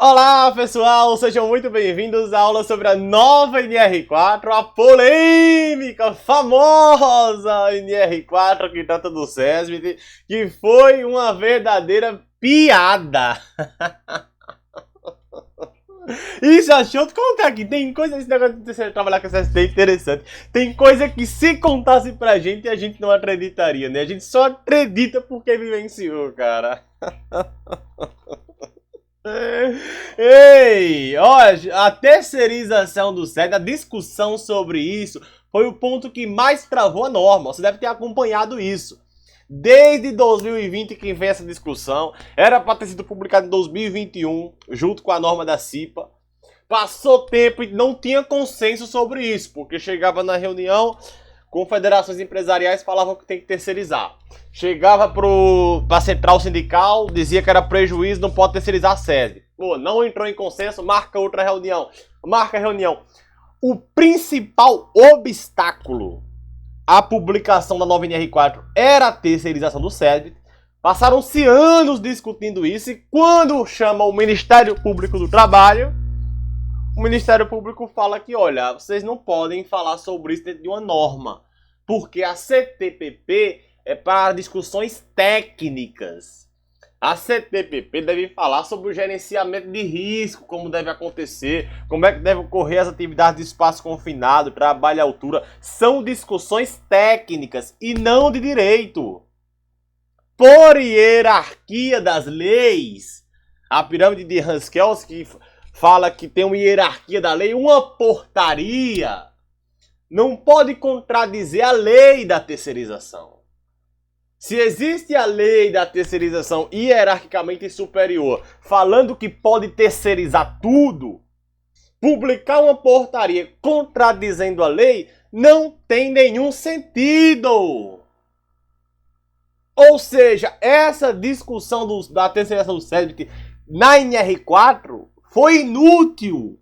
Olá pessoal, sejam muito bem-vindos à aula sobre a nova NR4, a polêmica, famosa NR4 que trata do SESMIT, que foi uma verdadeira piada. Isso, achou? Vou colocar aqui, tem coisa, esse negócio de trabalhar com SST é interessante. Tem coisa que se contasse pra gente a gente não acreditaria, né? A gente só acredita porque vivenciou, cara. Ei, olha, a terceirização do SESMIT, a discussão sobre isso, foi o ponto que mais travou a norma. Você deve ter acompanhado isso. Desde 2020 que vem essa discussão, era para ter sido publicado em 2021, junto com a norma da CIPA. Passou tempo e não tinha consenso sobre isso, porque chegava na reunião, confederações empresariais falavam que tem que terceirizar. Chegava para a central sindical, dizia que era prejuízo, não pode terceirizar a sede. Pô, não entrou em consenso, marca outra reunião. Marca a reunião. O principal obstáculo à publicação da nova NR4 era a terceirização do SESMIT. Passaram-se anos discutindo isso e quando chama o Ministério Público do Trabalho, o Ministério Público fala que, olha, vocês não podem falar sobre isso dentro de uma norma, porque a CTPP é para discussões técnicas. A CTPP deve falar sobre o gerenciamento de risco, como deve acontecer, como é que deve ocorrer as atividades de espaço confinado, trabalho à altura. São discussões técnicas e não de direito. Por hierarquia das leis, a pirâmide de Haskell, que fala que tem uma hierarquia da lei, uma portaria não pode contradizer a lei da terceirização. Se existe a lei da terceirização hierarquicamente superior, falando que pode terceirizar tudo, publicar uma portaria contradizendo a lei não tem nenhum sentido. Ou seja, essa discussão da terceirização do SESMIT na NR4 foi inútil.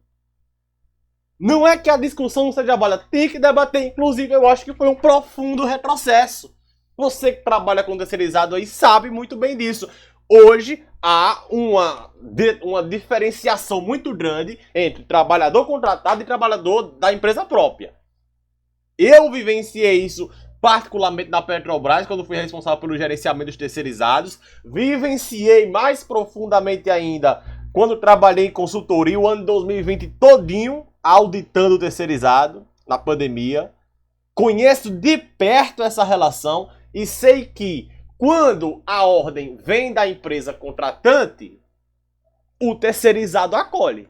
Não é que a discussão não seja válida, tem que debater. Inclusive, eu acho que foi um profundo retrocesso. Você que trabalha com terceirizado aí sabe muito bem disso. Hoje há uma diferenciação muito grande entre trabalhador contratado e trabalhador da empresa própria. Eu vivenciei isso particularmente na Petrobras, quando fui responsável pelo gerenciamento dos terceirizados. Vivenciei mais profundamente ainda quando trabalhei em consultoria o ano 2020 todinho, auditando o terceirizado, na pandemia. Conheço de perto essa relação e sei que quando a ordem vem da empresa contratante, o terceirizado acolhe.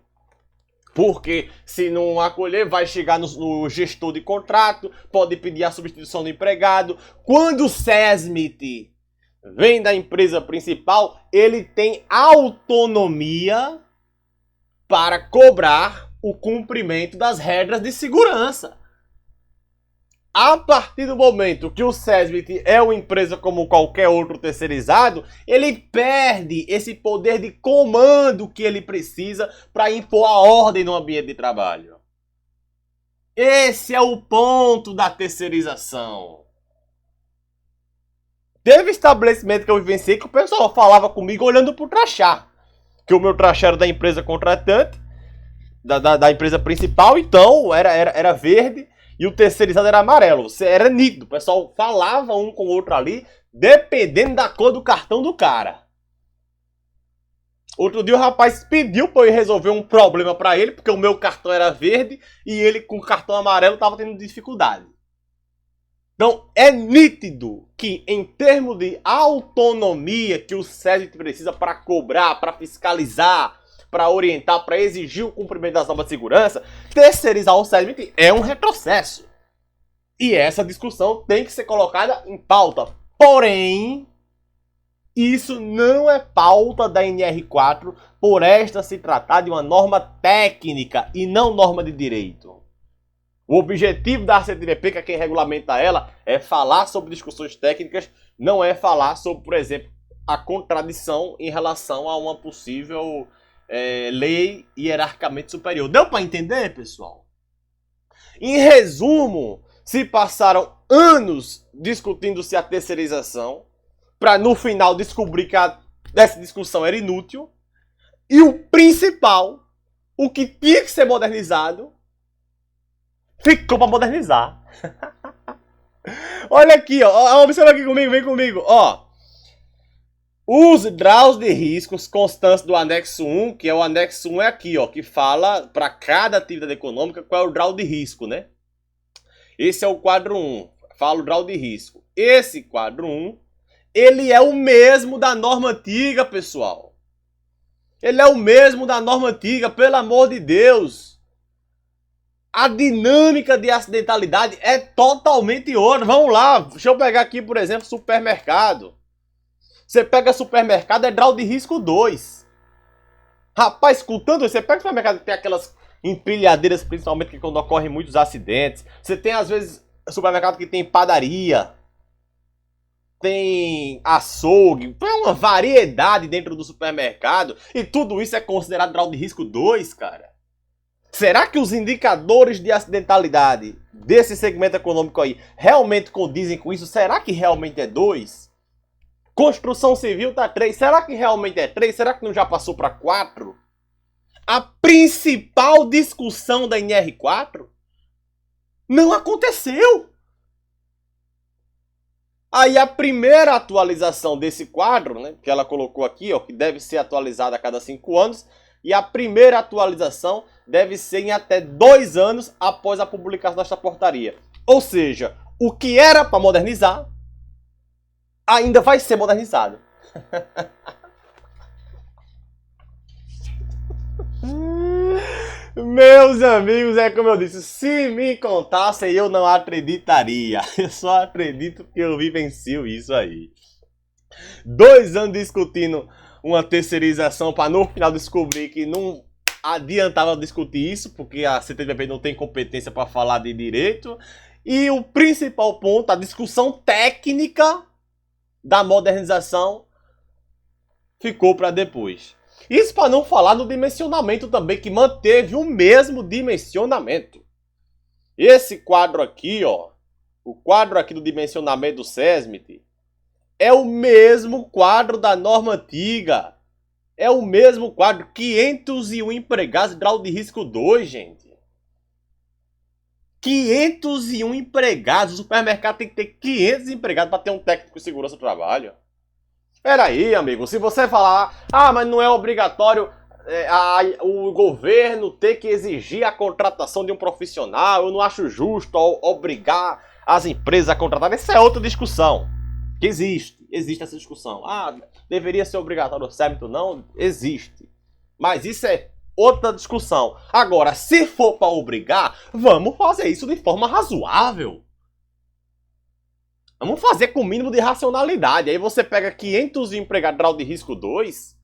Porque se não acolher, vai chegar no gestor de contrato, pode pedir a substituição do empregado. Quando o SESMIT vem da empresa principal, ele tem autonomia para cobrar o cumprimento das regras de segurança. A partir do momento que o SESMIT é uma empresa como qualquer outro terceirizado, ele perde esse poder de comando que ele precisa para impor a ordem no ambiente de trabalho. Esse é o ponto da terceirização. Teve estabelecimento que eu vivenciei que o pessoal falava comigo olhando pro crachá. Que o meu crachá era da empresa contratante, da empresa principal, então era verde. E o terceirizado era amarelo. Era nítido. O pessoal falava um com o outro ali, dependendo da cor do cartão do cara. Outro dia o rapaz pediu para eu resolver um problema para ele, porque o meu cartão era verde e ele com o cartão amarelo estava tendo dificuldade. Então é nítido que em termos de autonomia que o SESMIT precisa para cobrar, para fiscalizar, para orientar, para exigir o cumprimento das normas de segurança, terceirizar o SESMIT é um retrocesso. E essa discussão tem que ser colocada em pauta. Porém, isso não é pauta da NR4 por esta se tratar de uma norma técnica e não norma de direito. O objetivo da CTPP, que é quem regulamenta ela, é falar sobre discussões técnicas, não é falar sobre, por exemplo, a contradição em relação a uma possível lei hierarquicamente superior. Deu para entender, pessoal? Em resumo, se passaram anos discutindo se a terceirização, para no final descobrir que essa discussão era inútil. E o principal, o que tinha que ser modernizado, ficou para modernizar. Olha aqui, ó. Observa aqui comigo, vem comigo. Ó. Os graus de riscos constantes do anexo 1, que é o anexo 1 é aqui, ó, que fala para cada atividade econômica qual é o grau de risco, né? Esse é o quadro 1, fala o grau de risco. Esse quadro 1, ele é o mesmo da norma antiga, pessoal. Ele é o mesmo da norma antiga, pelo amor de Deus. A dinâmica de acidentalidade é totalmente outra. Vamos lá, deixa eu pegar aqui, por exemplo, supermercado. Você pega supermercado, é grau de risco 2. Rapaz, escutando isso, você pega supermercado que tem aquelas empilhadeiras, principalmente que quando ocorrem muitos acidentes. Você tem, às vezes, supermercado que tem padaria, tem açougue, tem uma variedade dentro do supermercado. E tudo isso é considerado grau de risco 2, cara. Será que os indicadores de acidentalidade desse segmento econômico aí realmente condizem com isso? Será que realmente é 2? Construção civil tá 3. Será que realmente é 3? Será que não já passou para 4? A principal discussão da NR4 não aconteceu. Aí a primeira atualização desse quadro, né, que ela colocou aqui, ó, que deve ser atualizada a cada 5 anos, e a primeira atualização deve ser em até 2 anos após a publicação desta portaria. Ou seja, o que era para modernizar ainda vai ser modernizado. Meus amigos, é como eu disse, se me contassem eu não acreditaria. Eu só acredito porque eu vivencio isso aí. 2 anos discutindo uma terceirização para no final descobrir que não adiantava discutir isso, porque a CTBP não tem competência para falar de direito. E o principal ponto, a discussão técnica da modernização ficou para depois. Isso para não falar no dimensionamento também, que manteve o mesmo dimensionamento. Esse quadro aqui, ó, o quadro aqui do dimensionamento do SESMIT, é o mesmo quadro da norma antiga. É o mesmo quadro, 501 empregados, grau de risco 2, gente. 501 empregados, o supermercado tem que ter 500 empregados para ter um técnico de segurança do trabalho. Peraí, amigo, se você falar, mas não é obrigatório o governo ter que exigir a contratação de um profissional, eu não acho justo obrigar as empresas a contratar, essa é outra discussão. Que existe essa discussão. Deveria ser obrigatório o SESMIT ou não? Existe. Mas isso é outra discussão. Agora, se for para obrigar, vamos fazer isso de forma razoável. Vamos fazer com o mínimo de racionalidade. Aí você pega 500 empregados grau de risco 2.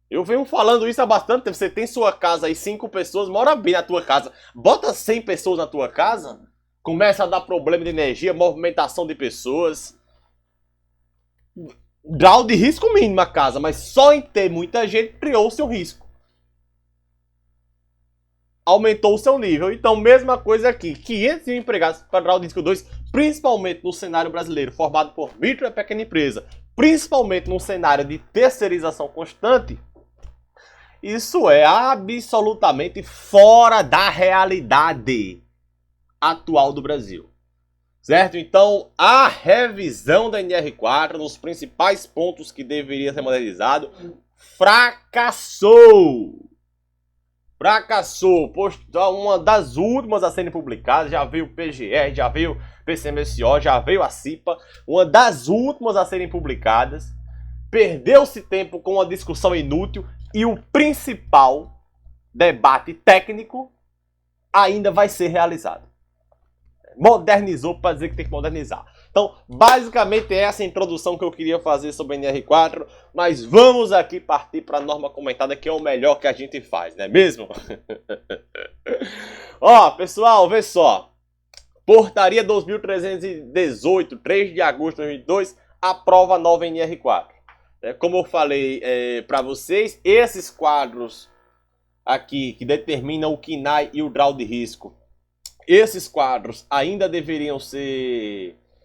Eu venho falando isso há bastante tempo. Você tem sua casa aí, 5 pessoas, mora bem na tua casa. Bota 100 pessoas na tua casa, começa a dar problema de energia, movimentação de pessoas. Grau de risco mínimo a casa, mas só em ter muita gente criou-se um risco. Aumentou o seu nível. Então, mesma coisa aqui. 500 empregados para grau de risco 2, principalmente no cenário brasileiro, formado por micro e pequena empresa, principalmente num cenário de terceirização constante, isso é absolutamente fora da realidade atual do Brasil. Certo? Então, a revisão da NR4 nos principais pontos que deveria ser modernizado fracassou. Fracassou. Uma das últimas a serem publicadas, já veio o PGR, já veio o PCMSO, já veio a CIPA. Uma das últimas a serem publicadas. Perdeu-se tempo com uma discussão inútil e o principal debate técnico ainda vai ser realizado. Modernizou para dizer que tem que modernizar. Então, basicamente é essa introdução que eu queria fazer sobre a NR4, mas vamos aqui partir para a norma comentada, que é o melhor que a gente faz, não é mesmo? Ó, pessoal, vê só. Portaria 2318, 3 de agosto de 2022, aprova a nova NR4. Como eu falei para vocês, esses quadros aqui que determinam o KNAI e o grau de risco, esses quadros ainda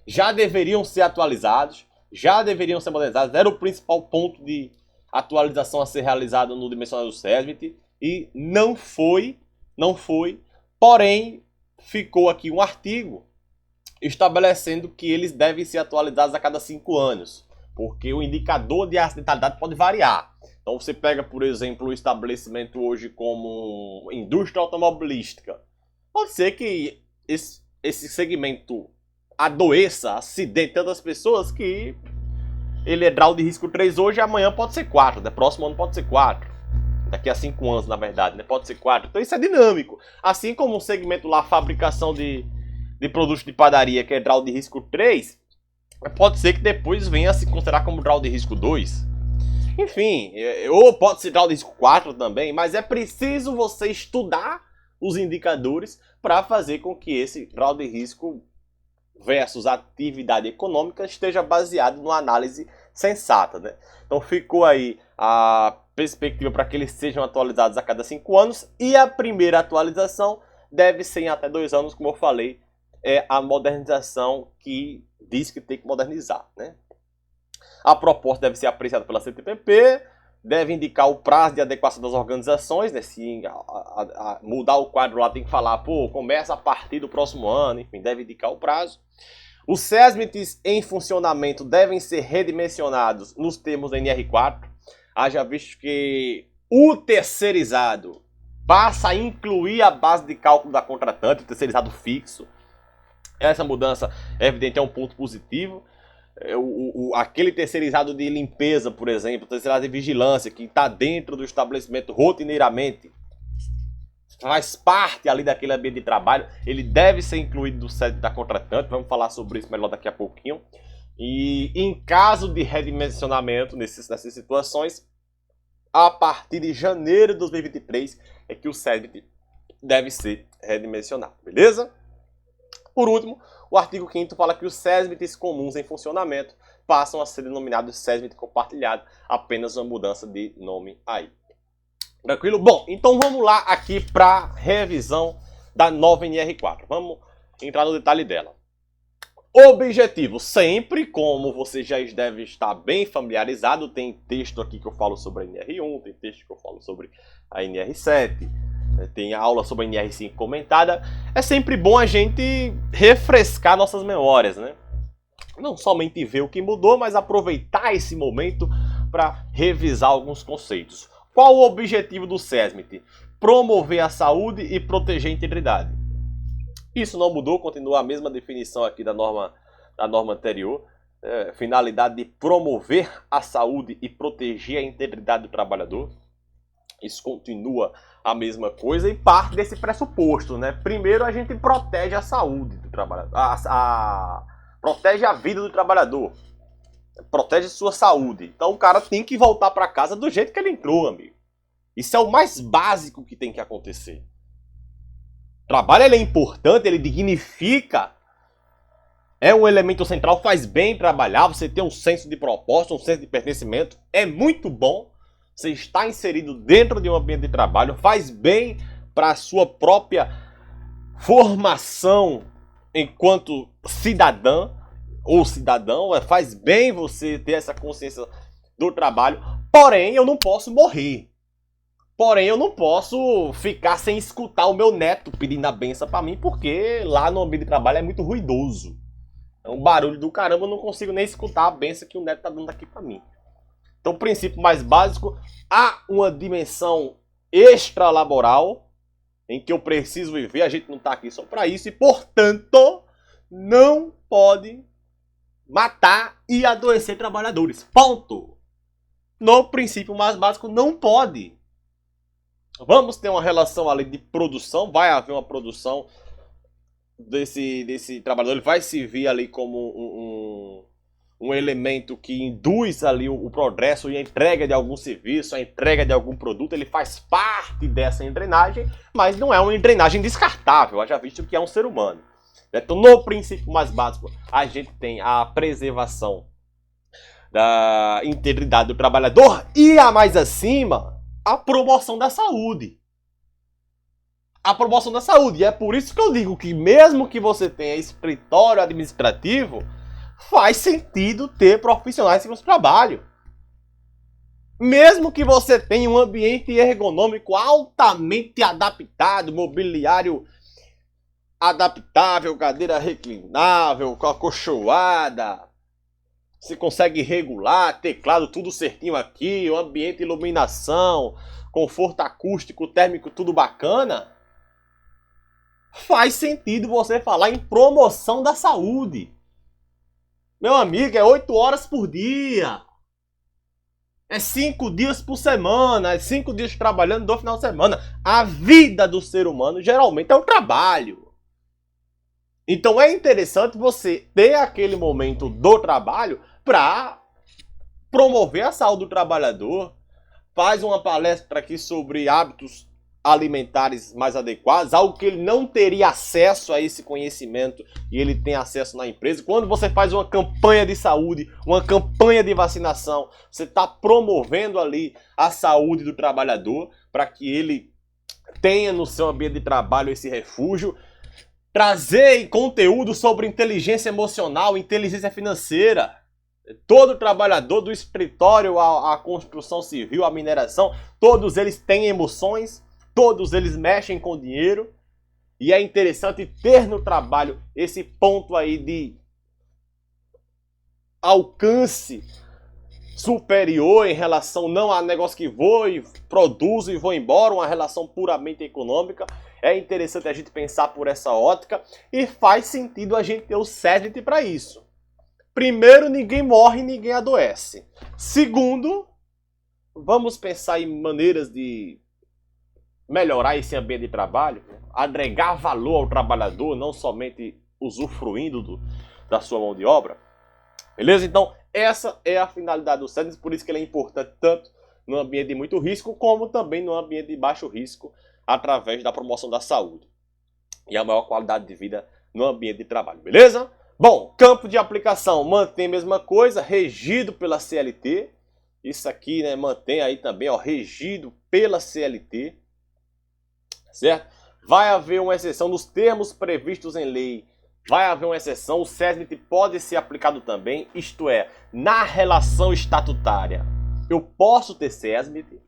já deveriam ser atualizados, já deveriam ser modernizados. Era o principal ponto de atualização a ser realizada no dimensional do SESMIT e não foi, porém ficou aqui um artigo estabelecendo que eles devem ser atualizados a cada 5 anos, porque o indicador de acidentalidade pode variar. Então você pega, por exemplo, o estabelecimento hoje como indústria automobilística. Pode ser que esse segmento adoeça, acidente tantas pessoas que ele é grau de risco 3 hoje, amanhã pode ser 4, né? Próximo ano pode ser 4. Daqui a 5 anos, na verdade, né? Pode ser 4. Então isso é dinâmico. Assim como o segmento lá, fabricação de produtos de padaria, que é grau de risco 3, pode ser que depois venha a se considerar como grau de risco 2. Enfim, ou pode ser grau de risco 4 também, mas é preciso você estudar os indicadores para fazer com que esse grau de risco versus atividade econômica esteja baseado numa análise sensata, né? Então ficou aí a perspectiva para que eles sejam atualizados a cada 5 anos, e a primeira atualização deve ser em até 2 anos, como eu falei, é a modernização que diz que tem que modernizar, né? A proposta deve ser apreciada pela CTPP, deve indicar o prazo de adequação das organizações, né? Se mudar o quadro lá tem que falar, pô, começa a partir do próximo ano, enfim, deve indicar o prazo. Os SESMITs em funcionamento devem ser redimensionados nos termos da NR4, haja visto que o terceirizado passa a incluir a base de cálculo da contratante, o terceirizado fixo. Essa mudança, é evidente, é um ponto positivo. Aquele terceirizado de limpeza, por exemplo, terceirizado de vigilância, que está dentro do estabelecimento rotineiramente, faz parte ali daquele ambiente de trabalho, ele deve ser incluído no SESMIT da contratante. Vamos falar sobre isso melhor daqui a pouquinho. E em caso de redimensionamento nessas situações, a partir de janeiro de 2023 é que o SESMIT deve ser redimensionado, beleza? Por último, o artigo 5º fala que os SESMITs comuns em funcionamento passam a ser denominados SESMIT compartilhado, apenas uma mudança de nome aí. Tranquilo? Bom, então vamos lá aqui para revisão da nova NR4. Vamos entrar no detalhe dela. Objetivo, sempre, como você já deve estar bem familiarizado, tem texto aqui que eu falo sobre a NR1, tem texto que eu falo sobre a NR7, tem aula sobre a NR5 comentada. É sempre bom a gente refrescar nossas memórias, né? Não somente ver o que mudou, mas aproveitar esse momento para revisar alguns conceitos. Qual o objetivo do SESMIT? Promover a saúde e proteger a integridade. Isso não mudou, continua a mesma definição aqui da norma anterior. Finalidade de promover a saúde e proteger a integridade do trabalhador. Isso continua a mesma coisa e parte desse pressuposto, né? Primeiro, a gente protege a saúde do trabalhador, protege a vida do trabalhador, protege sua saúde. Então o cara tem que voltar para casa do jeito que ele entrou, amigo. Isso é o mais básico que tem que acontecer. O trabalho, ele é importante, ele dignifica, é um elemento central, faz bem trabalhar, você tem um senso de propósito, um senso de pertencimento, é muito bom. Você está inserido dentro de um ambiente de trabalho, faz bem para a sua própria formação enquanto cidadã ou cidadão, faz bem você ter essa consciência do trabalho. Porém, eu não posso morrer. Porém, eu não posso ficar sem escutar o meu neto pedindo a benção para mim, porque lá no ambiente de trabalho é muito ruidoso. É um barulho do caramba, eu não consigo nem escutar a benção que o neto está dando aqui para mim. Então, o princípio mais básico, há uma dimensão extralaboral em que eu preciso viver, a gente não está aqui só para isso, e, portanto, não pode matar e adoecer trabalhadores. Ponto. No princípio mais básico, não pode. Vamos ter uma relação ali de produção, vai haver uma produção desse trabalhador, ele vai servir ali como um elemento que induz ali o progresso e a entrega de algum serviço, a entrega de algum produto, ele faz parte dessa engrenagem, mas não é uma engrenagem descartável, já visto que é um ser humano. Então, no princípio mais básico, a gente tem a preservação da integridade do trabalhador e, a mais acima, a promoção da saúde. A promoção da saúde. E é por isso que eu digo que mesmo que você tenha escritório administrativo, faz sentido ter profissionais de segurança do trabalho. Mesmo que você tenha um ambiente ergonômico altamente adaptado, mobiliário adaptável, cadeira reclinável, com acolchoada, você consegue regular, teclado tudo certinho aqui, o ambiente, iluminação, conforto acústico, térmico, tudo bacana, faz sentido você falar em promoção da saúde. Meu amigo, é 8 horas por dia. É 5 dias por semana, é 5 dias trabalhando do final de semana. A vida do ser humano geralmente é o trabalho. Então é interessante você ter aquele momento do trabalho para promover a saúde do trabalhador. Faz uma palestra aqui sobre hábitos alimentares mais adequados, algo que ele não teria acesso a esse conhecimento e ele tem acesso na empresa. Quando você faz uma campanha de saúde, uma campanha de vacinação, você está promovendo ali a saúde do trabalhador para que ele tenha no seu ambiente de trabalho esse refúgio. Trazer conteúdo sobre inteligência emocional, inteligência financeira. Todo trabalhador, do escritório à construção civil, à mineração, todos eles têm emoções, todos eles mexem com dinheiro. E é interessante ter no trabalho esse ponto aí de alcance superior em relação não a negócio que vou e produzo e vou embora, uma relação puramente econômica. É interessante a gente pensar por essa ótica e faz sentido a gente ter o SESMIT para isso. Primeiro, ninguém morre, ninguém adoece. Segundo, vamos pensar em maneiras de melhorar esse ambiente de trabalho, agregar valor ao trabalhador, não somente usufruindo da sua mão de obra. Beleza? Então, essa é a finalidade do SESMIT, por isso que ele é importante tanto no ambiente de muito risco, como também no ambiente de baixo risco, através da promoção da saúde e a maior qualidade de vida no ambiente de trabalho. Beleza? Bom, campo de aplicação mantém a mesma coisa, regido pela CLT. Isso aqui, né, mantém aí também, ó, regido pela CLT. Certo? Vai haver uma exceção nos termos previstos em lei. Vai haver uma exceção, o SESMIT pode ser aplicado também, isto é, na relação estatutária. Eu posso ter SESMIT,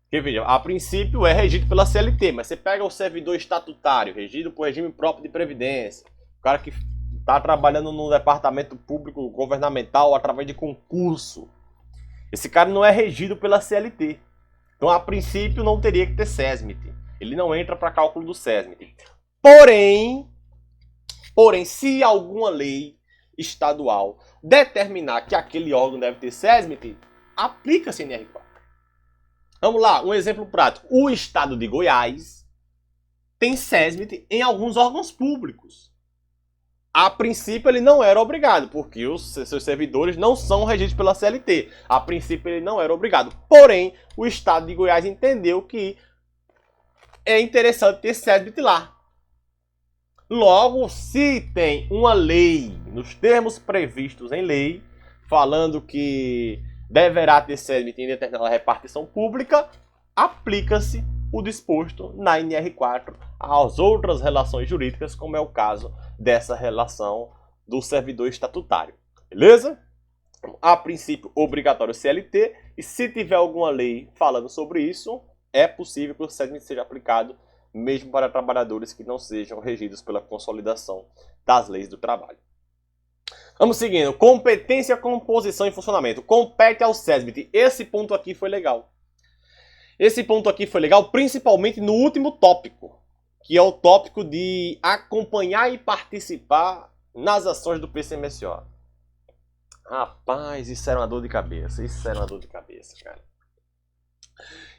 porque veja, a princípio é regido pela CLT, mas você pega o servidor estatutário, regido por regime próprio de previdência, o cara que está trabalhando no departamento público governamental através de concurso. Esse cara não é regido pela CLT. Então, a princípio, não teria que ter SESMIT. Ele não entra para cálculo do SESMIT. Porém, se alguma lei estadual determinar que aquele órgão deve ter SESMIT, aplica-se NR4. Vamos lá, um exemplo prático. O estado de Goiás tem SESMIT em alguns órgãos públicos. A princípio ele não era obrigado, porque os seus servidores não são regidos pela CLT. A princípio ele não era obrigado. Porém, o estado de Goiás entendeu que é interessante ter SESMIT lá. Logo, se tem uma lei, nos termos previstos em lei, falando que deverá ter SESMIT em determinada repartição pública, aplica-se o disposto na NR4 às outras relações jurídicas, como é o caso dessa relação do servidor estatutário. Beleza? A princípio, obrigatório CLT, e se tiver alguma lei falando sobre isso, é possível que o SESMIT seja aplicado mesmo para trabalhadores que não sejam regidos pela consolidação das leis do trabalho. Vamos seguindo. Competência, composição e funcionamento. Compete ao SESMIT. Esse ponto aqui foi legal. Esse ponto aqui foi legal, principalmente no último tópico, que é o tópico de acompanhar e participar nas ações do PCMSO. Rapaz, isso era uma dor de cabeça. Isso era uma dor de cabeça, cara.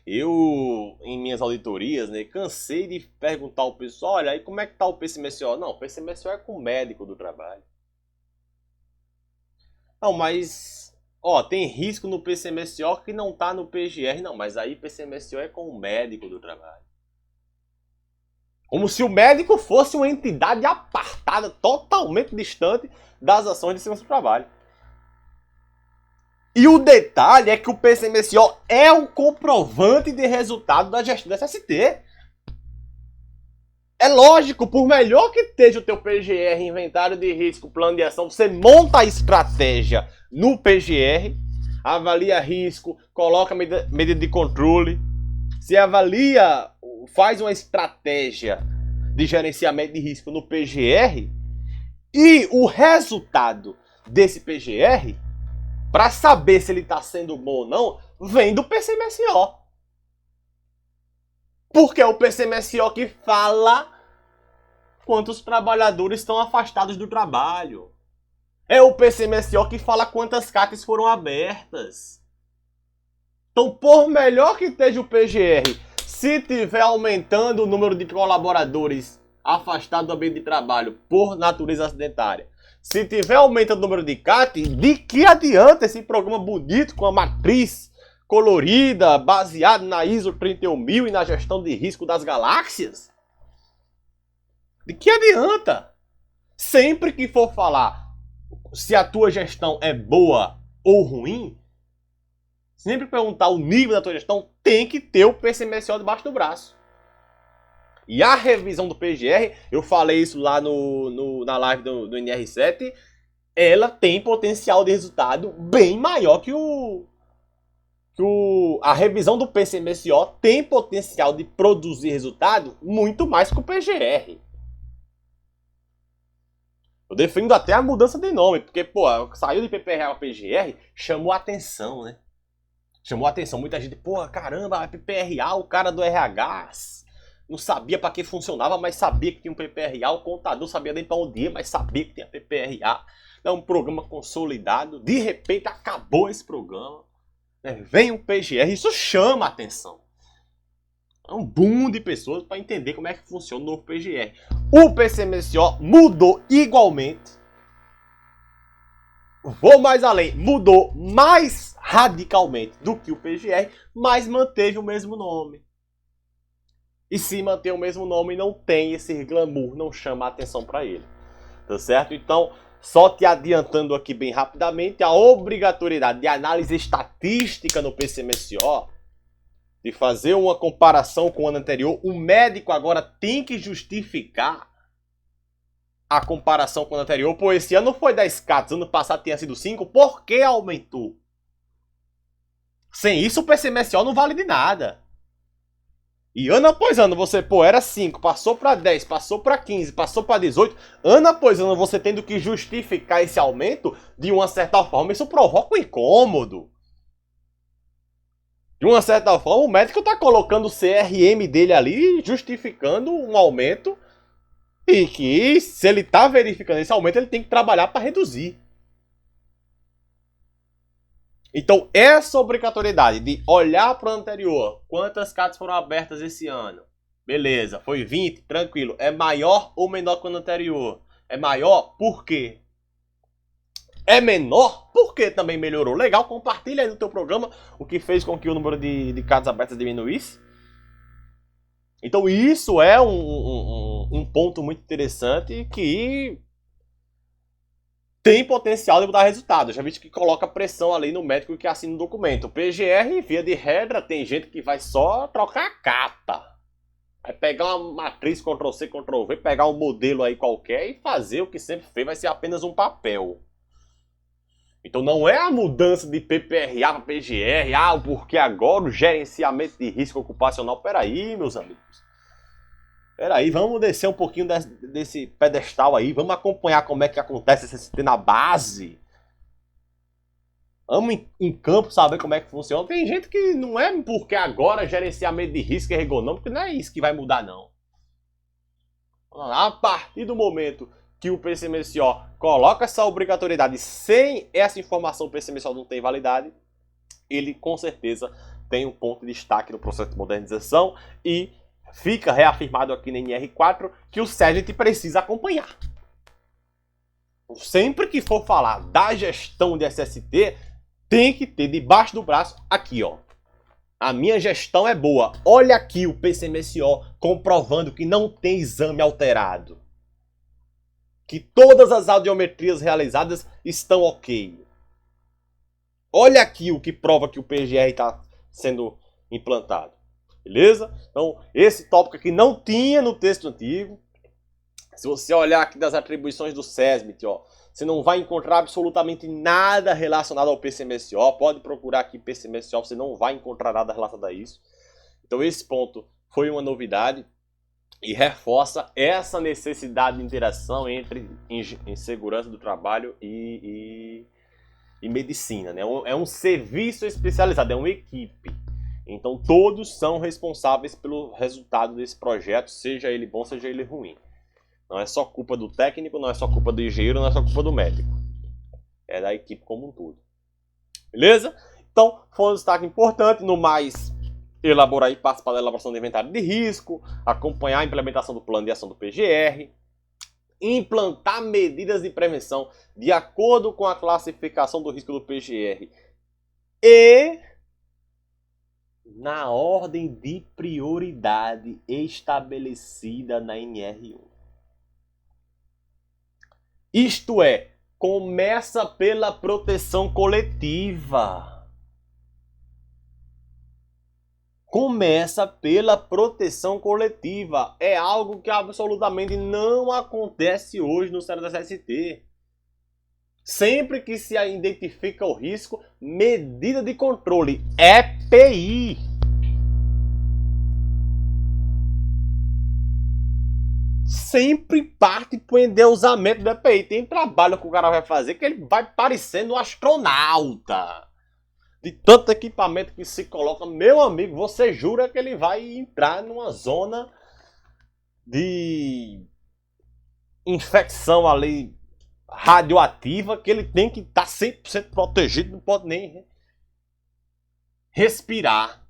Eu, em minhas auditorias, né, cansei de perguntar ao pessoal, olha, aí como é que tá o PCMSO? Não, o PCMSO é com o médico do trabalho. Não, mas, ó, tem risco no PCMSO que não tá no PGR. Não, mas aí PCMSO é com o médico do trabalho. Como se o médico fosse uma entidade apartada, totalmente distante das ações de segurança do trabalho. E o detalhe é que o PCMSO é o comprovante de resultado da gestão da SST. É lógico, por melhor que esteja o teu PGR, inventário de risco, plano de ação, você monta a estratégia no PGR, avalia risco, coloca medida de controle. Se avalia, faz uma estratégia de gerenciamento de risco no PGR e o resultado desse PGR, para saber se ele está sendo bom ou não, vem do PCMSO. Porque é o PCMSO que fala quantos trabalhadores estão afastados do trabalho. É o PCMSO que fala quantas CACs foram abertas. Então, por melhor que esteja o PGR, se tiver aumentando o número de colaboradores afastados do ambiente de trabalho por natureza acidentária, se tiver aumentando o número de CAC, de que adianta esse programa bonito com a matriz colorida, baseado na ISO 31000 e na gestão de risco das galáxias? De que adianta? Sempre que for falar se a tua gestão é boa ou ruim, sempre perguntar o nível da tua gestão, tem que ter o PCMSO debaixo do braço. E a revisão do PGR, eu falei isso lá na live do NR7, ela tem potencial de resultado bem maior que a revisão do PCMSO tem potencial de produzir resultado muito mais que o PGR. Eu defendo até a mudança de nome, porque, pô, saiu de PPRA para PGR, chamou a atenção, né? Chamou a atenção. Muita gente, pô, caramba, PPRA, o cara do RH, não sabia para que funcionava, mas sabia que tinha um PPRA. O contador sabia nem para onde ia, mas sabia que tinha PPRA. É um programa consolidado. De repente, acabou esse programa. Vem um PGR, isso chama a atenção. É um boom de pessoas para entender como é que funciona o novo PGR. O PCMSO mudou igualmente. Vou mais além, mudou mais radicalmente do que o PGR, mas manteve o mesmo nome. E se manter o mesmo nome, não tem esse glamour, não chama a atenção para ele. Tá certo? Então, só te adiantando aqui bem rapidamente, a obrigatoriedade de análise estatística no PCMSO, de fazer uma comparação com o ano anterior, o médico agora tem que justificar a comparação com o ano anterior. Pô, esse ano foi 10 CATs, ano passado tinha sido 5, por que aumentou? Sem isso o PCMSO não vale de nada. E ano após ano você, pô, era 5, passou para 10, passou para 15, passou para 18, ano após ano você tendo que justificar esse aumento, de uma certa forma isso provoca um incômodo. De uma certa forma, o médico está colocando o CRM dele ali, justificando um aumento, e que, se ele está verificando esse aumento, ele tem que trabalhar para reduzir. Então, essa obrigatoriedade de olhar para o anterior, quantas CATs foram abertas esse ano? Beleza, foi 20, tranquilo. É maior ou menor que o ano anterior? É maior, por quê? É menor, porque também melhorou. Legal, compartilha aí no teu programa o que fez com que o número de CATs abertas diminuísse. Então isso é um ponto muito interessante que tem potencial de dar resultado. Eu já vi que coloca pressão ali no médico que assina o documento. O PGR, via de regra, tem gente que vai só trocar a capa. Vai pegar uma matriz Ctrl+C, Ctrl+V, pegar um modelo aí qualquer e fazer o que sempre fez, vai ser apenas um papel. Então não é a mudança de PPRA para PGR, porque agora o gerenciamento de risco ocupacional. Peraí, meus amigos. Peraí, vamos descer um pouquinho desse pedestal aí, vamos acompanhar como é que acontece esse SCT na base. Vamos em campo saber como é que funciona. Tem gente que não é porque agora gerenciamento de risco é ergonômico, não é isso que vai mudar não. A partir do momento que o PCMSO coloca essa obrigatoriedade, sem essa informação o PCMSO não tem validade, ele com certeza tem um ponto de destaque no processo de modernização e fica reafirmado aqui na NR4 que o SEGENT precisa acompanhar. Sempre que for falar da gestão de SST, tem que ter debaixo do braço aqui, ó. A minha gestão é boa. Olha aqui o PCMSO comprovando que não tem exame alterado. Que todas as audiometrias realizadas estão ok. Olha aqui o que prova que o PGR está sendo implantado. Beleza? Então, esse tópico aqui não tinha no texto antigo. Se você olhar aqui das atribuições do SESMIT, ó, Você não vai encontrar absolutamente nada relacionado ao PCMSO. Pode procurar aqui PCMSO, você não vai encontrar nada relacionado a isso. Então esse ponto foi uma novidade e reforça essa necessidade de interação entre em segurança do trabalho e medicina, né? É um serviço especializado, é uma equipe. Então todos são responsáveis pelo resultado desse projeto, seja ele bom, seja ele ruim. Não é só culpa do técnico, não é só culpa do engenheiro, não é só culpa do médico. É da equipe como um todo. Beleza? Então, foi um destaque importante. No mais, elaborar e participar da elaboração do inventário de risco, acompanhar a implementação do plano de ação do PGR, implantar medidas de prevenção de acordo com a classificação do risco do PGR e na ordem de prioridade estabelecida na NR1. Isto é, começa pela proteção coletiva. Começa pela proteção coletiva. É algo que absolutamente não acontece hoje no cenário da CST. Sempre que se identifica o risco, medida de controle, EPI. Sempre parte para o endeusamento do EPI. Tem trabalho que o cara vai fazer que ele vai parecendo um astronauta. De tanto equipamento que se coloca, meu amigo, você jura que ele vai entrar numa zona de infecção ali radioativa, que ele tem que estar 100% protegido, não pode nem respirar.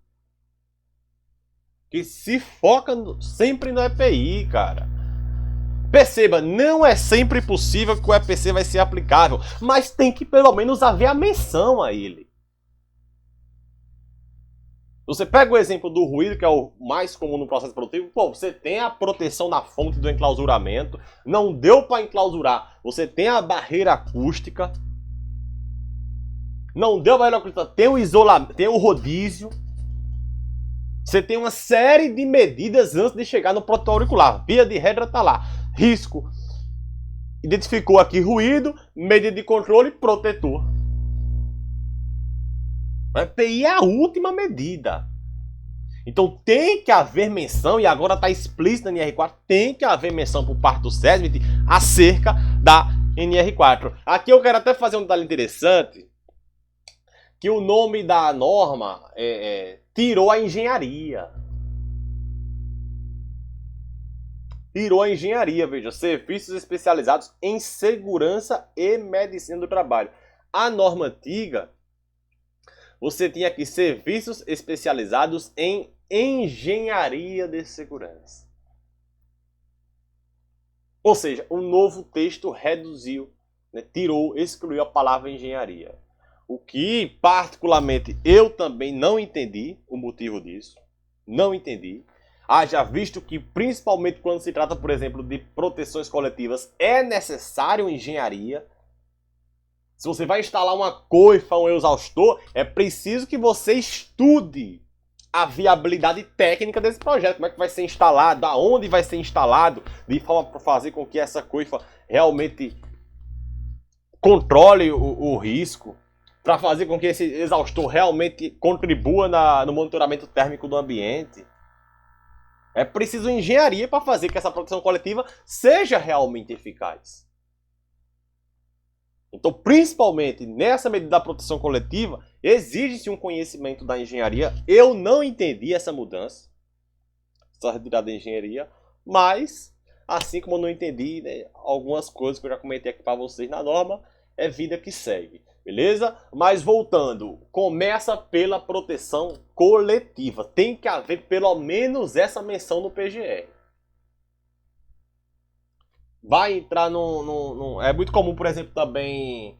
Que se foca sempre no EPI, cara. Perceba, não é sempre possível que o EPC vai ser aplicável, mas tem que pelo menos haver a menção a ele. Você pega o exemplo do ruído, que é o mais comum no processo produtivo. Pô, você tem a proteção na fonte do enclausuramento. Não deu para enclausurar. Você tem a barreira acústica. Não deu barreira acústica. Tem o isolamento, tem o rodízio. Você tem uma série de medidas antes de chegar no protocolo auricular. Via de regra está lá. Risco. Identificou aqui ruído, medida de controle, protetor. O EPI é a última medida. Então tem que haver menção, e agora está explícito na NR4, tem que haver menção por parte do SESMIT acerca da NR4. Aqui eu quero até fazer um detalhe interessante, que o nome da norma tirou a engenharia. Tirou a engenharia, veja, serviços especializados em segurança e medicina do trabalho. A norma antiga, você tinha aqui serviços especializados em engenharia de segurança. Ou seja, o novo texto reduziu, né, tirou, excluiu a palavra engenharia. O que, particularmente, eu também não entendi o motivo disso. Não entendi. Haja visto que, principalmente quando se trata, por exemplo, de proteções coletivas, é necessário engenharia. Se você vai instalar uma coifa, um exaustor, é preciso que você estude a viabilidade técnica desse projeto. Como é que vai ser instalado, aonde vai ser instalado, de forma para fazer com que essa coifa realmente controle o risco, para fazer com que esse exaustor realmente contribua no monitoramento térmico do ambiente. É preciso engenharia para fazer que essa proteção coletiva seja realmente eficaz. Então, principalmente nessa medida da proteção coletiva, exige-se um conhecimento da engenharia. Eu não entendi essa mudança, essa retirada da engenharia, mas, assim como eu não entendi, né, algumas coisas que eu já comentei aqui para vocês na norma, é vida que segue, beleza? Mas voltando, começa pela proteção coletiva. Tem que haver pelo menos essa menção no PGR. Vai entrar é muito comum, por exemplo, também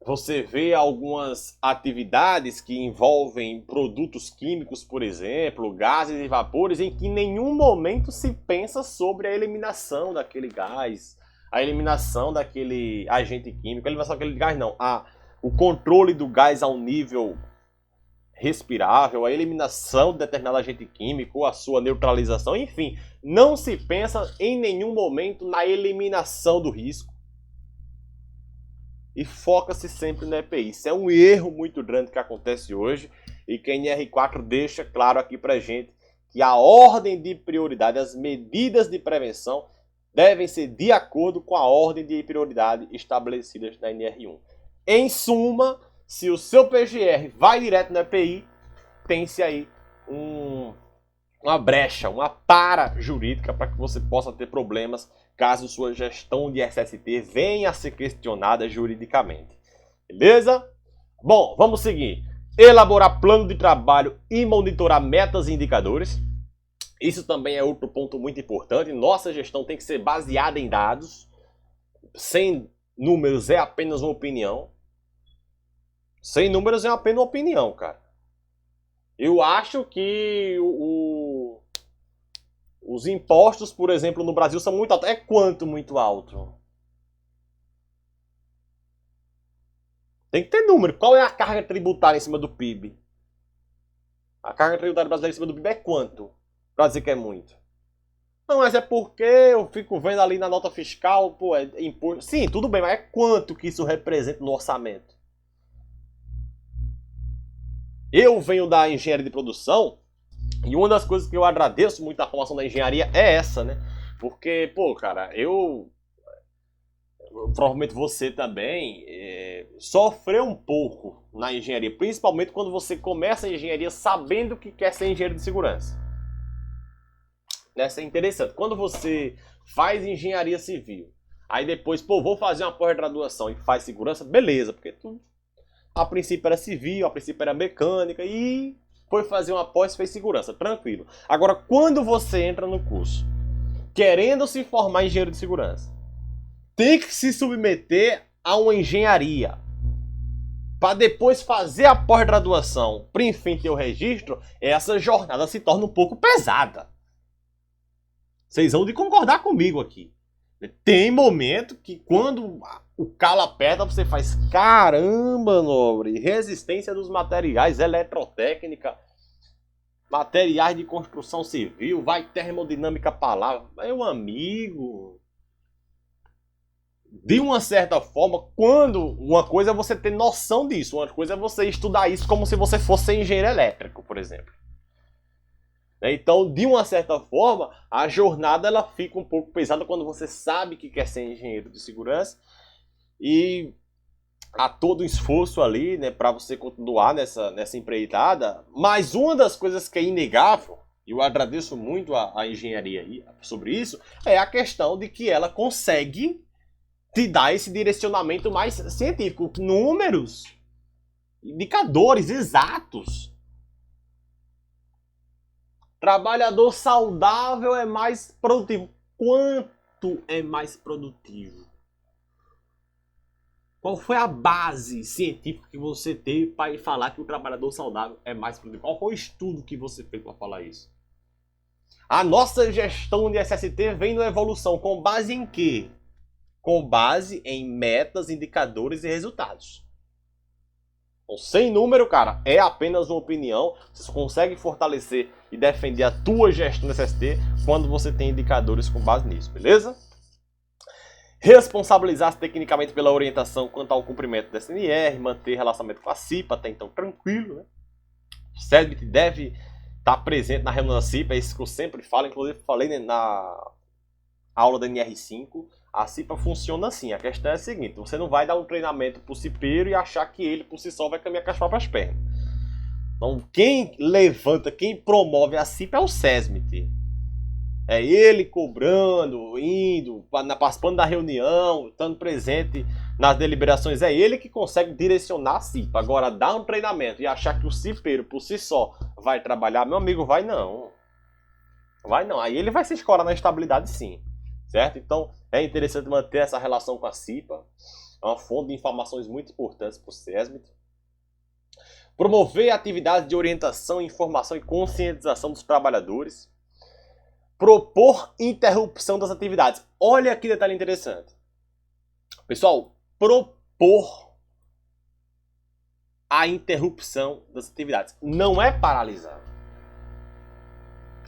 você vê algumas atividades que envolvem produtos químicos, por exemplo, gases e vapores, em que em nenhum momento se pensa sobre a eliminação daquele gás, a eliminação daquele agente químico, a eliminação daquele gás não, o controle do gás ao nível respirável, a eliminação de determinado agente químico, a sua neutralização, enfim, não se pensa em nenhum momento na eliminação do risco e foca-se sempre no EPI. Isso é um erro muito grande que acontece hoje e que a NR4 deixa claro aqui pra gente que a ordem de prioridade, as medidas de prevenção devem ser de acordo com a ordem de prioridade estabelecidas na NR1. Em suma, se o seu PGR vai direto no EPI, tem-se aí uma brecha, uma tara jurídica para que você possa ter problemas caso sua gestão de SST venha a ser questionada juridicamente. Beleza? Bom, vamos seguir. Elaborar plano de trabalho e monitorar metas e indicadores. Isso também é outro ponto muito importante. Nossa gestão tem que ser baseada em dados. Sem números é apenas uma opinião. Sem números é apenas uma opinião, cara. Eu acho que os impostos, por exemplo, no Brasil são muito altos. É quanto muito alto? Tem que ter número. Qual é a carga tributária em cima do PIB? A carga tributária brasileira em cima do PIB é quanto? Pra dizer que é muito. Não, mas é porque eu fico vendo ali na nota fiscal, pô, é imposto. Sim, tudo bem, mas é quanto que isso representa no orçamento? Eu venho da engenharia de produção e uma das coisas que eu agradeço muito da formação da engenharia é essa, né? Porque, pô, cara, provavelmente você também sofreu um pouco na engenharia, principalmente quando você começa a engenharia sabendo que quer ser engenheiro de segurança. Isso é interessante. Quando você faz engenharia civil, aí depois, pô, vou fazer uma pós-graduação e faz segurança, beleza, porque tu a princípio era civil, a princípio era mecânica e foi fazer uma pós e fez segurança, tranquilo. Agora, quando você entra no curso, querendo se formar em engenheiro de segurança, tem que se submeter a uma engenharia para depois fazer a pós-graduação, para enfim ter o registro, essa jornada se torna um pouco pesada. Vocês vão de concordar comigo aqui. Tem momento que quando o calo aperta, você faz caramba, nobre, resistência dos materiais, eletrotécnica, materiais de construção civil, vai termodinâmica palavra. Meu amigo, de uma certa forma, quando uma coisa é você ter noção disso, outra coisa é você estudar isso como se você fosse engenheiro elétrico, por exemplo. Então, de uma certa forma, a jornada ela fica um pouco pesada quando você sabe que quer ser engenheiro de segurança e há todo um esforço ali, né, para você continuar nessa empreitada. Mas uma das coisas que é inegável, e eu agradeço muito a engenharia aí sobre isso, é a questão de que ela consegue te dar esse direcionamento mais científico, números, indicadores exatos. Trabalhador saudável é mais produtivo. Quanto é mais produtivo? Qual foi a base científica que você teve para falar que o trabalhador saudável é mais produtivo? Qual foi o estudo que você fez para falar isso? A nossa gestão de SST vem na evolução com base em quê? Com base em metas, indicadores e resultados. Então, sem número, cara, é apenas uma opinião. Você consegue fortalecer e defender a tua gestão do SST quando você tem indicadores com base nisso, beleza? Responsabilizar-se tecnicamente pela orientação quanto ao cumprimento da SNR, manter relacionamento com a CIPA, até então tranquilo, né? O SESMIT deve estar presente na reunião da CIPA, é isso que eu sempre falo, inclusive falei, né, na aula da NR5. A CIPA funciona assim, a questão é a seguinte, você não vai dar um treinamento pro cipeiro e achar que ele por si só vai caminhar com as próprias pernas. Então quem levanta, quem promove a CIPA é o SESMIT. É ele cobrando, indo, participando da reunião, estando presente nas deliberações, é ele que consegue direcionar a CIPA. Agora, dar um treinamento e achar que o cipeiro por si só vai trabalhar, meu amigo, vai não. Vai não, aí ele vai se escorar na estabilidade sim. Certo? Então, é interessante manter essa relação com a CIPA. É uma fonte de informações muito importantes para o SESMIT. Promover atividades de orientação, informação e conscientização dos trabalhadores. Propor interrupção das atividades. Olha que detalhe interessante. Pessoal, propor a interrupção das atividades. Não é paralisar.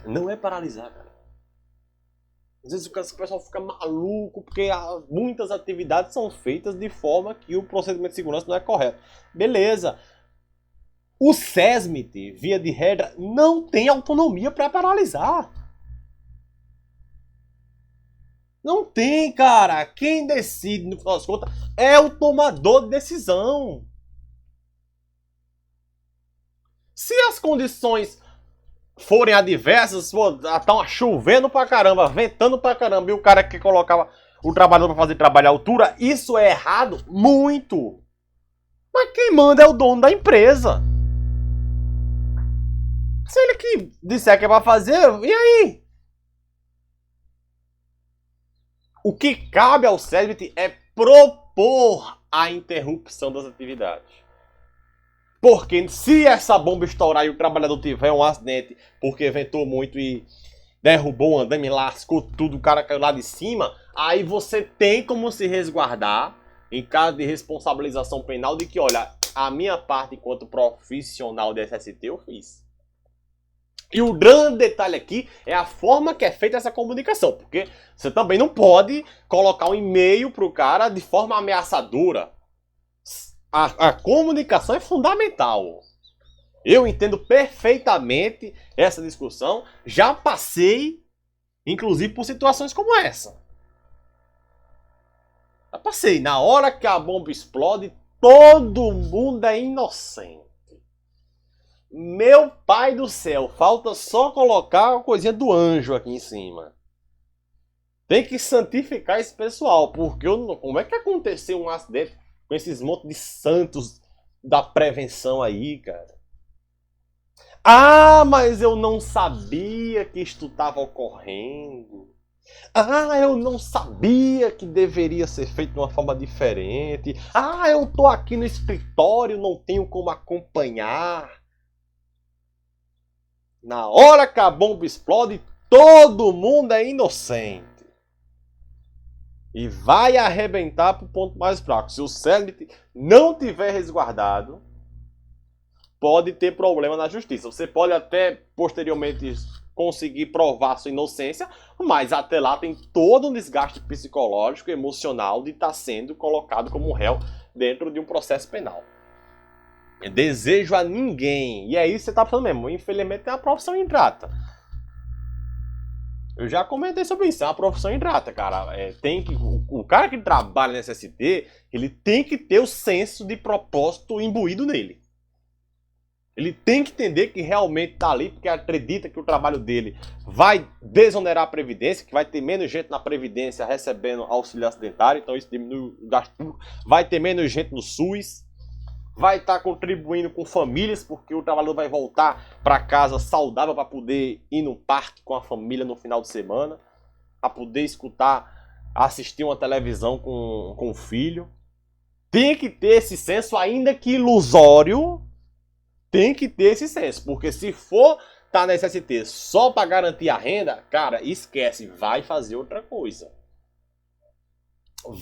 Não é paralisar, cara. Às vezes o pessoal fica maluco porque muitas atividades são feitas de forma que o procedimento de segurança não é correto. Beleza. O SESMIT, via de regra, não tem autonomia para paralisar. Não tem, cara. Quem decide, no final das contas, é o tomador de decisão. Se as condições forem adversas, tá chovendo pra caramba, ventando pra caramba, e o cara que colocava o trabalhador pra fazer trabalho à altura, isso é errado muito. Mas quem manda é o dono da empresa. Se ele que disser que é pra fazer, e aí? O que cabe ao SESMIT é propor a interrupção das atividades. Porque se essa bomba estourar e o trabalhador tiver um acidente porque ventou muito e derrubou o andame, lascou tudo, o cara caiu lá de cima, aí você tem como se resguardar em caso de responsabilização penal de que, olha, a minha parte enquanto profissional de SST eu fiz. E o grande detalhe aqui é a forma que é feita essa comunicação, porque você também não pode colocar um e-mail pro cara de forma ameaçadora. A comunicação é fundamental. Eu entendo perfeitamente essa discussão. Já passei, inclusive, por situações como essa. Já passei. Na hora que a bomba explode, todo mundo é inocente. Meu pai do céu, falta só colocar a coisinha do anjo aqui em cima. Tem que santificar esse pessoal, porque como é que aconteceu um acidente com esses montes de santos da prevenção aí, cara? Ah, mas eu não sabia que isto estava ocorrendo. Ah, eu não sabia que deveria ser feito de uma forma diferente. Ah, eu tô aqui no escritório, não tenho como acompanhar. Na hora que a bomba explode, todo mundo é inocente. E vai arrebentar para o ponto mais fraco. Se o SESMIT não tiver resguardado, pode ter problema na justiça. Você pode até posteriormente conseguir provar sua inocência, mas até lá tem todo um desgaste psicológico e emocional de estar sendo colocado como réu dentro de um processo penal. Desejo a ninguém, e é isso que você está falando mesmo, infelizmente é uma profissão ingrata. Eu já comentei sobre isso, é uma profissão ingrata, cara. O cara que trabalha nesse SST, ele tem que ter o senso de propósito imbuído nele. Ele tem que entender que realmente está ali porque acredita que o trabalho dele vai desonerar a Previdência, que vai ter menos gente na Previdência recebendo auxílio acidentário, então isso diminui o gasto público, vai ter menos gente no SUS, vai estar contribuindo com famílias, porque o trabalhador vai voltar para casa saudável para poder ir no parque com a família no final de semana, para poder escutar, assistir uma televisão com o filho. Tem que ter esse senso, ainda que ilusório, tem que ter esse senso, porque se for estar na SST só para garantir a renda, cara, esquece, vai fazer outra coisa.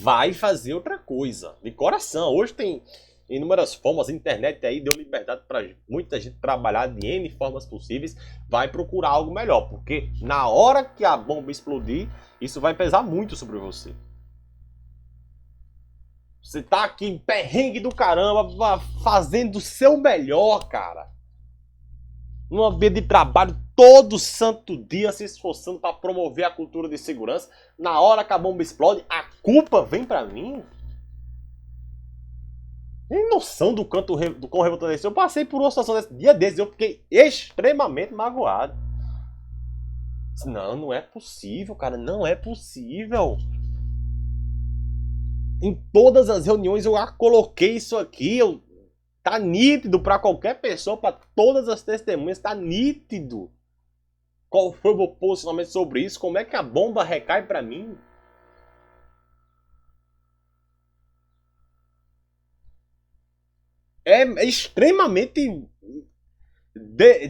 Vai fazer outra coisa, de coração. Hoje tem inúmeras formas, a internet aí deu liberdade para muita gente trabalhar de N formas possíveis, vai procurar algo melhor, porque na hora que a bomba explodir, isso vai pesar muito sobre você. Você tá aqui em perrengue do caramba, fazendo o seu melhor, cara. Num ambiente de trabalho todo santo dia, se esforçando para promover a cultura de segurança. Na hora que a bomba explode, a culpa vem para mim? Tem noção do quão revoltante é isso? Eu passei por uma situação desse dia desses, eu fiquei extremamente magoado. Não é possível, cara, não é possível. Em todas as reuniões eu coloquei isso aqui, tá nítido para qualquer pessoa, para todas as testemunhas, tá nítido. Qual foi o meu posicionamento sobre isso? Como é que a bomba recai para mim? É extremamente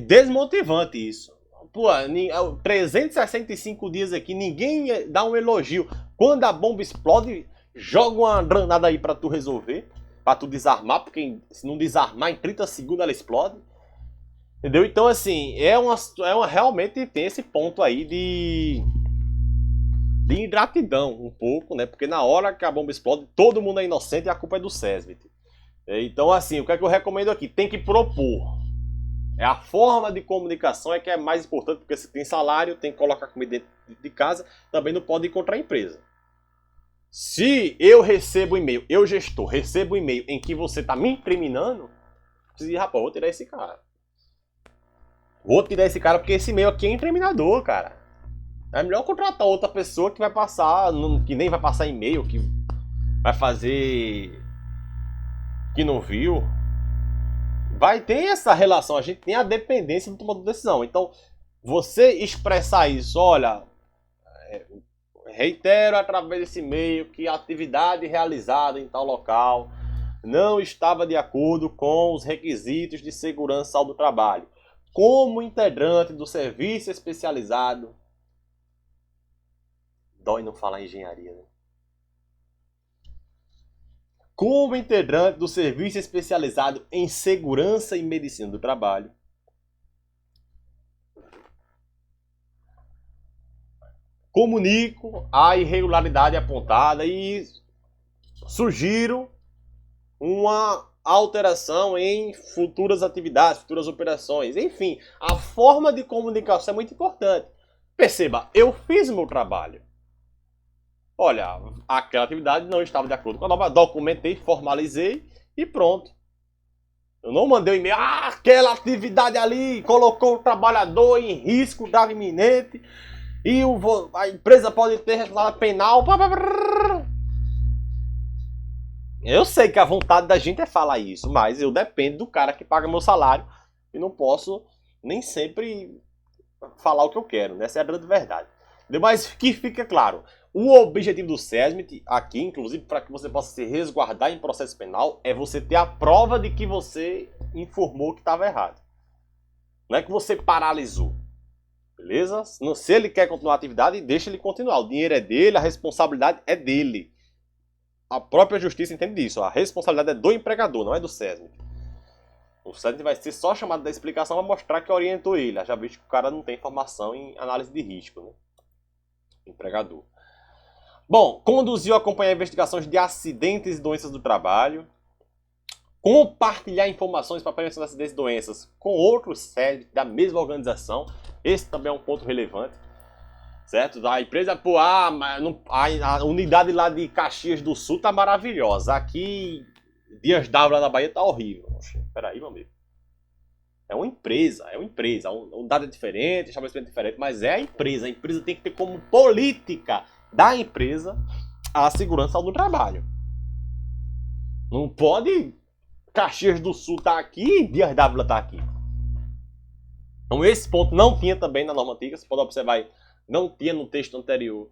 desmotivante isso. Pô, 365 dias aqui, ninguém dá um elogio. Quando a bomba explode, joga uma granada aí pra tu resolver. pra tu desarmar, porque se não desarmar em 30 segundos ela explode. Entendeu? Então, assim, realmente tem esse ponto aí de ingratidão um pouco, né? Porque na hora que a bomba explode, todo mundo é inocente e a culpa é do SESMIT. Então, assim, o que é que eu recomendo aqui? Tem que propor. A forma de comunicação é que é mais importante, porque se tem salário, tem que colocar comida dentro de casa, também não pode encontrar a empresa. Se eu recebo e-mail, eu gestor, recebo um e-mail em que você está me incriminando, eu preciso dizer, rapaz, vou tirar esse cara. Vou tirar esse cara porque esse e-mail aqui é incriminador, cara. É melhor contratar outra pessoa que vai passar, que nem vai passar e-mail, que vai fazer que não viu. Vai ter essa relação, a gente tem a dependência do tomador de decisão. Então, você expressar isso, olha, reitero através desse e-mail que a atividade realizada em tal local não estava de acordo com os requisitos de segurança do trabalho. Como integrante do serviço especializado, dói não falar engenharia, né? Como integrante do serviço especializado em segurança e medicina do trabalho, comunico a irregularidade apontada e sugiro uma alteração em futuras atividades, futuras operações. Enfim, a forma de comunicação é muito importante. Perceba, eu fiz o meu trabalho. Olha, aquela atividade não estava de acordo com a norma, documentei, formalizei e pronto. Eu não mandei um e-mail, aquela atividade ali colocou o trabalhador em risco grave iminente e a empresa pode ter responsabilidade penal. Eu sei que a vontade da gente é falar isso, mas eu dependo do cara que paga meu salário e não posso nem sempre falar o que eu quero, né? Essa é a grande verdade. Mas que fica claro, o objetivo do SESMIT aqui, inclusive para que você possa se resguardar em processo penal, é você ter a prova de que você informou que estava errado. Não é que você paralisou. Beleza? Se ele quer continuar a atividade, deixa ele continuar. O dinheiro é dele, a responsabilidade é dele. A própria justiça entende disso. A responsabilidade é do empregador, não é do SESMIT. O SESMIT vai ser só chamado da explicação para mostrar que orientou ele. Já visto que o cara não tem formação em análise de risco, né? Empregador. Bom, conduziu a acompanhar investigações de acidentes e doenças do trabalho. Compartilhar informações para a prevenção de acidentes e doenças com outros SESMIT da mesma organização. Esse também é um ponto relevante. Certo? A empresa, pô, a unidade lá de Caxias do Sul tá maravilhosa. Aqui, Dias d'Ávila na Bahia tá horrível. Peraí, meu amigo. É uma empresa. Um dado é diferente, estabelecimento diferente, mas é a empresa. A empresa tem que ter como política da empresa a segurança do trabalho. Não pode Caxias do Sul tá aqui e Dias d'Ávila tá aqui. Então esse ponto não tinha também na norma antiga. Você pode observar aí, não tinha no texto anterior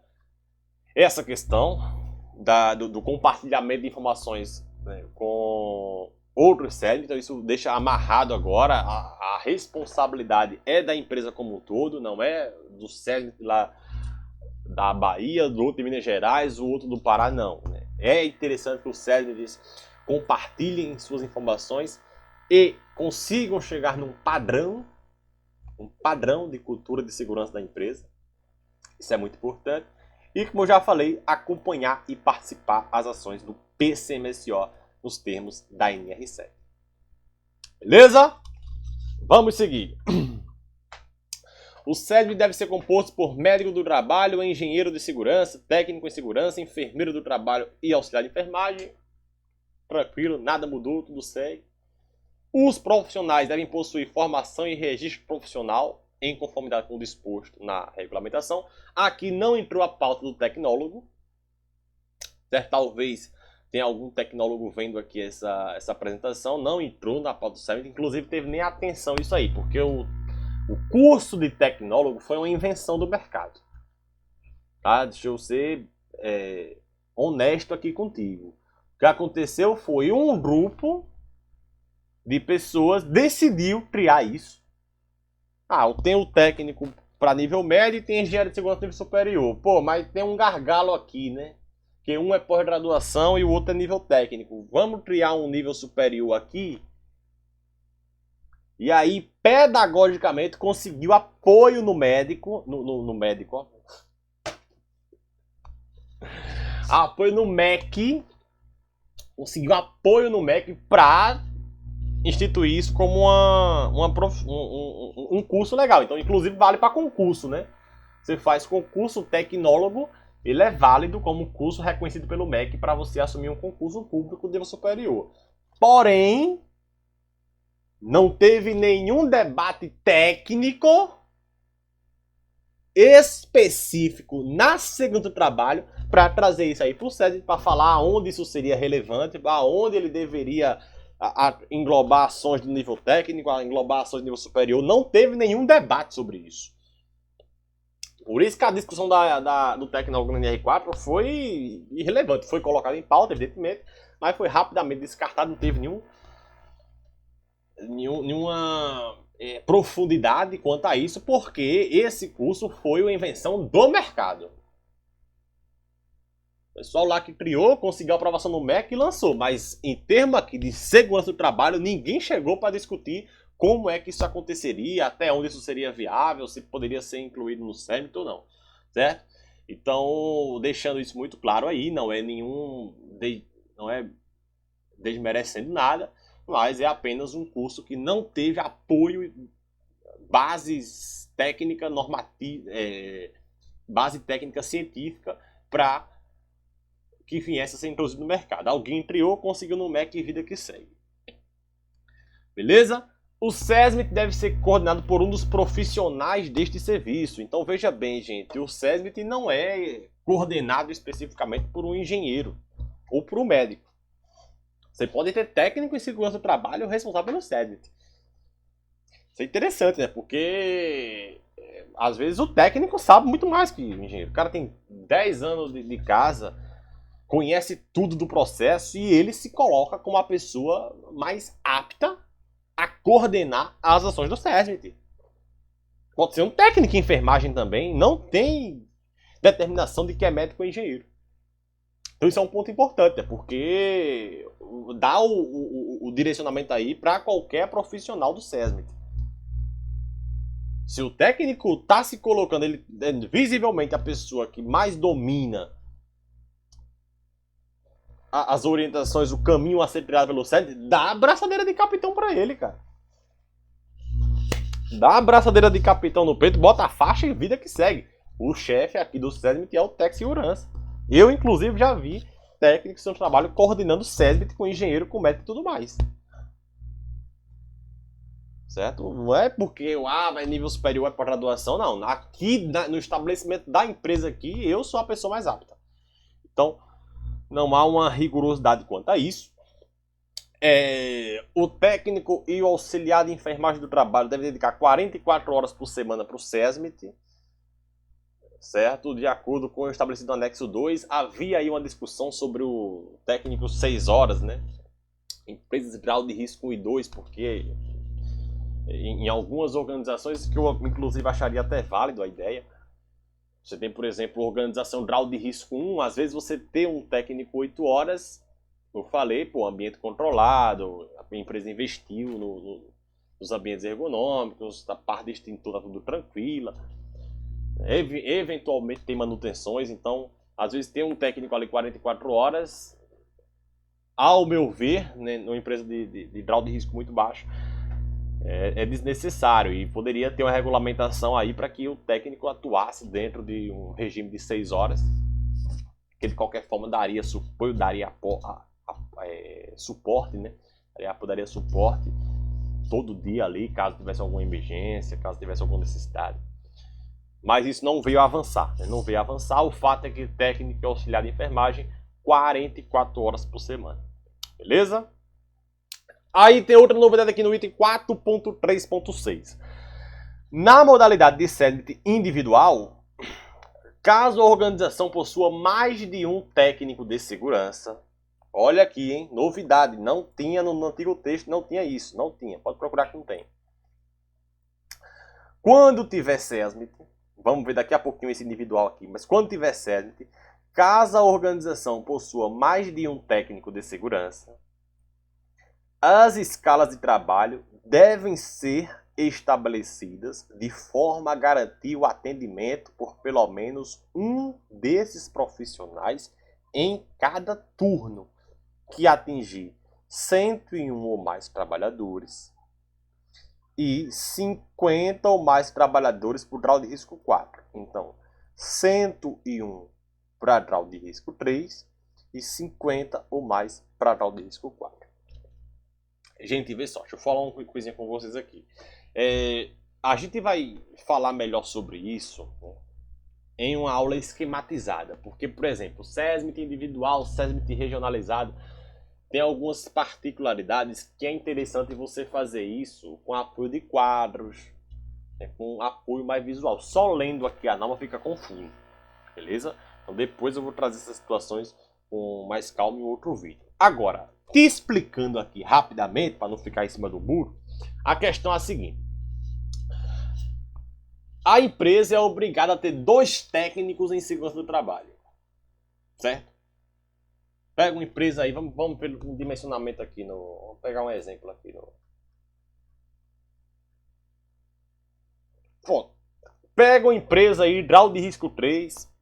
essa questão do compartilhamento de informações, né, com outros SESMIT. Então isso deixa amarrado agora. A responsabilidade é da empresa como um todo, não é do SESMIT lá da Bahia, do outro de Minas Gerais, o outro do Pará, não. Né? É interessante que os SESMITs compartilhem suas informações e consigam chegar num padrão de cultura de segurança da empresa. Isso é muito importante. E, como eu já falei, acompanhar e participar das ações do PCMSO nos termos da NR7. Beleza? Vamos seguir. O SESMIT deve ser composto por médico do trabalho, engenheiro de segurança, técnico em segurança, enfermeiro do trabalho e auxiliar de enfermagem. Tranquilo, nada mudou, tudo segue. Os profissionais devem possuir formação e registro profissional em conformidade com o disposto na regulamentação. Aqui não entrou a pauta do tecnólogo. Certo? Talvez tenha algum tecnólogo vendo aqui essa apresentação. Não entrou na pauta do SESMIT. Inclusive teve nem atenção isso aí, porque o curso de tecnólogo foi uma invenção do mercado. Tá? Deixa eu ser honesto aqui contigo. O que aconteceu foi um grupo de pessoas decidiu criar isso. Eu tenho o técnico para nível médio e tem engenharia de segurança nível superior. Pô, mas tem um gargalo aqui, né? que um é pós-graduação e o outro é nível técnico. Vamos criar um nível superior aqui. E aí, pedagogicamente, conseguiu apoio no médico. No médico, ó. Apoio no MEC. Conseguiu apoio no MEC para instituir isso como um curso legal. Então, inclusive, vale para concurso, né? Você faz concurso tecnólogo, ele é válido como curso reconhecido pelo MEC para você assumir um concurso público de nível superior. Porém, não teve nenhum debate técnico específico na segunda do trabalho para trazer isso aí para o SESI, para falar onde isso seria relevante, aonde ele deveria englobar ações do nível técnico, englobar ações do nível superior. Não teve nenhum debate sobre isso. Por isso que a discussão do tecnólogo no NR4 foi irrelevante. Foi colocada em pauta, evidentemente, mas foi rapidamente descartado, não teve nenhuma profundidade quanto a isso, porque esse curso foi uma invenção do mercado. O pessoal lá que criou, conseguiu a aprovação no MEC e lançou, mas em termos aqui de segurança do trabalho, ninguém chegou para discutir como é que isso aconteceria, até onde isso seria viável, se poderia ser incluído no CERMIT ou não, certo? Então, deixando isso muito claro aí, não é desmerecendo nada, mas é apenas um curso que não teve apoio, bases técnica normativa, base técnica científica para que viesse a ser introduzido no mercado. Alguém criou, conseguiu no MEC e vida que segue. Beleza? O SESMIT deve ser coordenado por um dos profissionais deste serviço. Então veja bem, gente, o SESMIT não é coordenado especificamente por um engenheiro ou por um médico. Você pode ter técnico em segurança do trabalho responsável pelo SESMIT. Isso é interessante, né? Porque às vezes o técnico sabe muito mais que o engenheiro. O cara tem 10 anos de casa, conhece tudo do processo e ele se coloca como a pessoa mais apta a coordenar as ações do SESMIT. Pode ser um técnico em enfermagem também, não tem determinação de que é médico ou engenheiro. Então isso é um ponto importante, né? Porque dá o direcionamento aí para qualquer profissional do SESMIT. Se o técnico está se colocando, ele é visivelmente a pessoa que mais domina as orientações, o caminho a ser trilhado pelo SESMIT, dá a braçadeira de capitão para ele, cara. Dá a braçadeira de capitão no peito, bota a faixa e vida que segue. O chefe aqui do SESMIT é o Tec Segurança. Eu, inclusive, já vi técnicos que estão trabalho coordenando o SESMIT com engenheiro, com médico e tudo mais. Certo? Não é porque mas nível superior é para graduação, não. Aqui, no estabelecimento da empresa aqui, eu sou a pessoa mais apta. Então, não há uma rigorosidade quanto a isso. O técnico e o auxiliar de enfermagem do trabalho devem dedicar 44 horas por semana para o SESMIT. Certo? De acordo com o estabelecido no anexo 2, havia aí uma discussão sobre o técnico 6 horas, né? Empresas de grau de risco 1 e 2, porque em algumas organizações, que eu inclusive acharia até válido a ideia, você tem, por exemplo, organização grau de risco 1, às vezes você tem um técnico 8 horas, eu falei, ambiente controlado, a empresa investiu nos ambientes ergonômicos, a parte de extintor tá tudo tranquila, eventualmente tem manutenções, então às vezes tem um técnico ali 44 horas, ao meu ver, né, numa empresa de grau de risco muito baixo, é desnecessário e poderia ter uma regulamentação aí para que o técnico atuasse dentro de um regime de 6 horas, que de qualquer forma daria suporte, né? Daria suporte todo dia ali, caso tivesse alguma emergência, caso tivesse alguma necessidade. Mas isso não veio avançar, né? Não veio avançar. O fato é que técnico e auxiliar de enfermagem, 44 horas por semana. Beleza? Aí tem outra novidade aqui no item 4.3.6. Na modalidade de SESMIT individual, caso a organização possua mais de um técnico de segurança, olha aqui, hein? Novidade, não tinha no antigo texto, não tinha isso, não tinha, pode procurar que não tem. Quando tiver SESMIT, vamos ver daqui a pouquinho esse individual aqui, mas quando tiver SESMIT, Caso a organização possua mais de um técnico de segurança, as escalas de trabalho devem ser estabelecidas de forma a garantir o atendimento por pelo menos um desses profissionais em cada turno, que atingir 101 ou mais trabalhadores e 50 ou mais trabalhadores por grau de risco 4. Então, 101 para grau de risco 3 e 50 ou mais para grau de risco 4. Gente, vê só, deixa eu falar uma coisinha com vocês aqui. A gente vai falar melhor sobre isso, né, em uma aula esquematizada. Porque, por exemplo, SESMIT individual, SESMIT regionalizado, tem algumas particularidades que é interessante você fazer isso com apoio de quadros, né, com apoio mais visual. Só lendo aqui a norma fica confuso, beleza? Então depois eu vou trazer essas situações com mais calma em outro vídeo. Agora, te explicando aqui rapidamente, para não ficar em cima do muro, a questão é a seguinte. A empresa é obrigada a ter 2 técnicos em segurança do trabalho, certo? Pega uma empresa aí, vamos ver um dimensionamento aqui. Vamos pegar um exemplo aqui. Pronto. Pega uma empresa aí, grau de risco 3.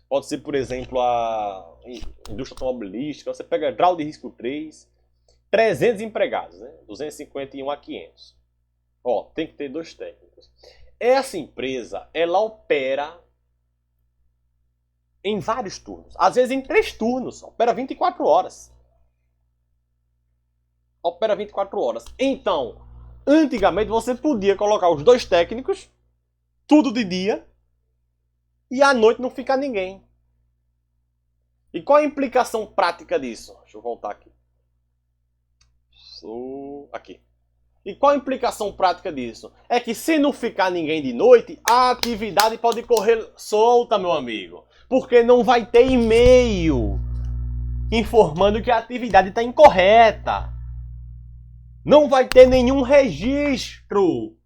Pode ser, por exemplo, a indústria automobilística. Você pega grau de risco 3, 300 empregados, né? 251 a 500. Ó, tem que ter 2 técnicos. Essa empresa, ela opera em vários turnos. Às vezes em 3 turnos. Opera 24 horas. Opera 24 horas. Então, antigamente você podia colocar os 2 técnicos, tudo de dia, e à noite não fica ninguém. E qual a implicação prática disso? Deixa eu voltar aqui. Aqui. E qual a implicação prática disso? É que se não ficar ninguém de noite, a atividade pode correr solta, meu amigo. Porque não vai ter e-mail informando que a atividade está incorreta. Não vai ter nenhum registro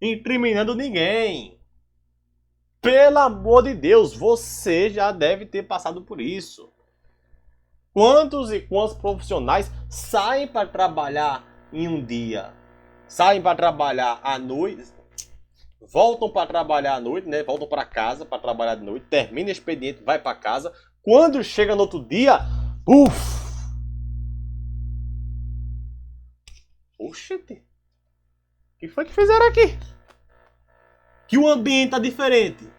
incriminando ninguém. Pelo amor de Deus, você já deve ter passado por isso. Quantos e quantos profissionais saem para trabalhar em um dia, saem para trabalhar à noite, voltam para trabalhar à noite, né? Voltam para casa para trabalhar de noite, termina o expediente, vai para casa. Quando chega no outro dia, oxente, o que foi que fizeram aqui? Que o ambiente tá diferente.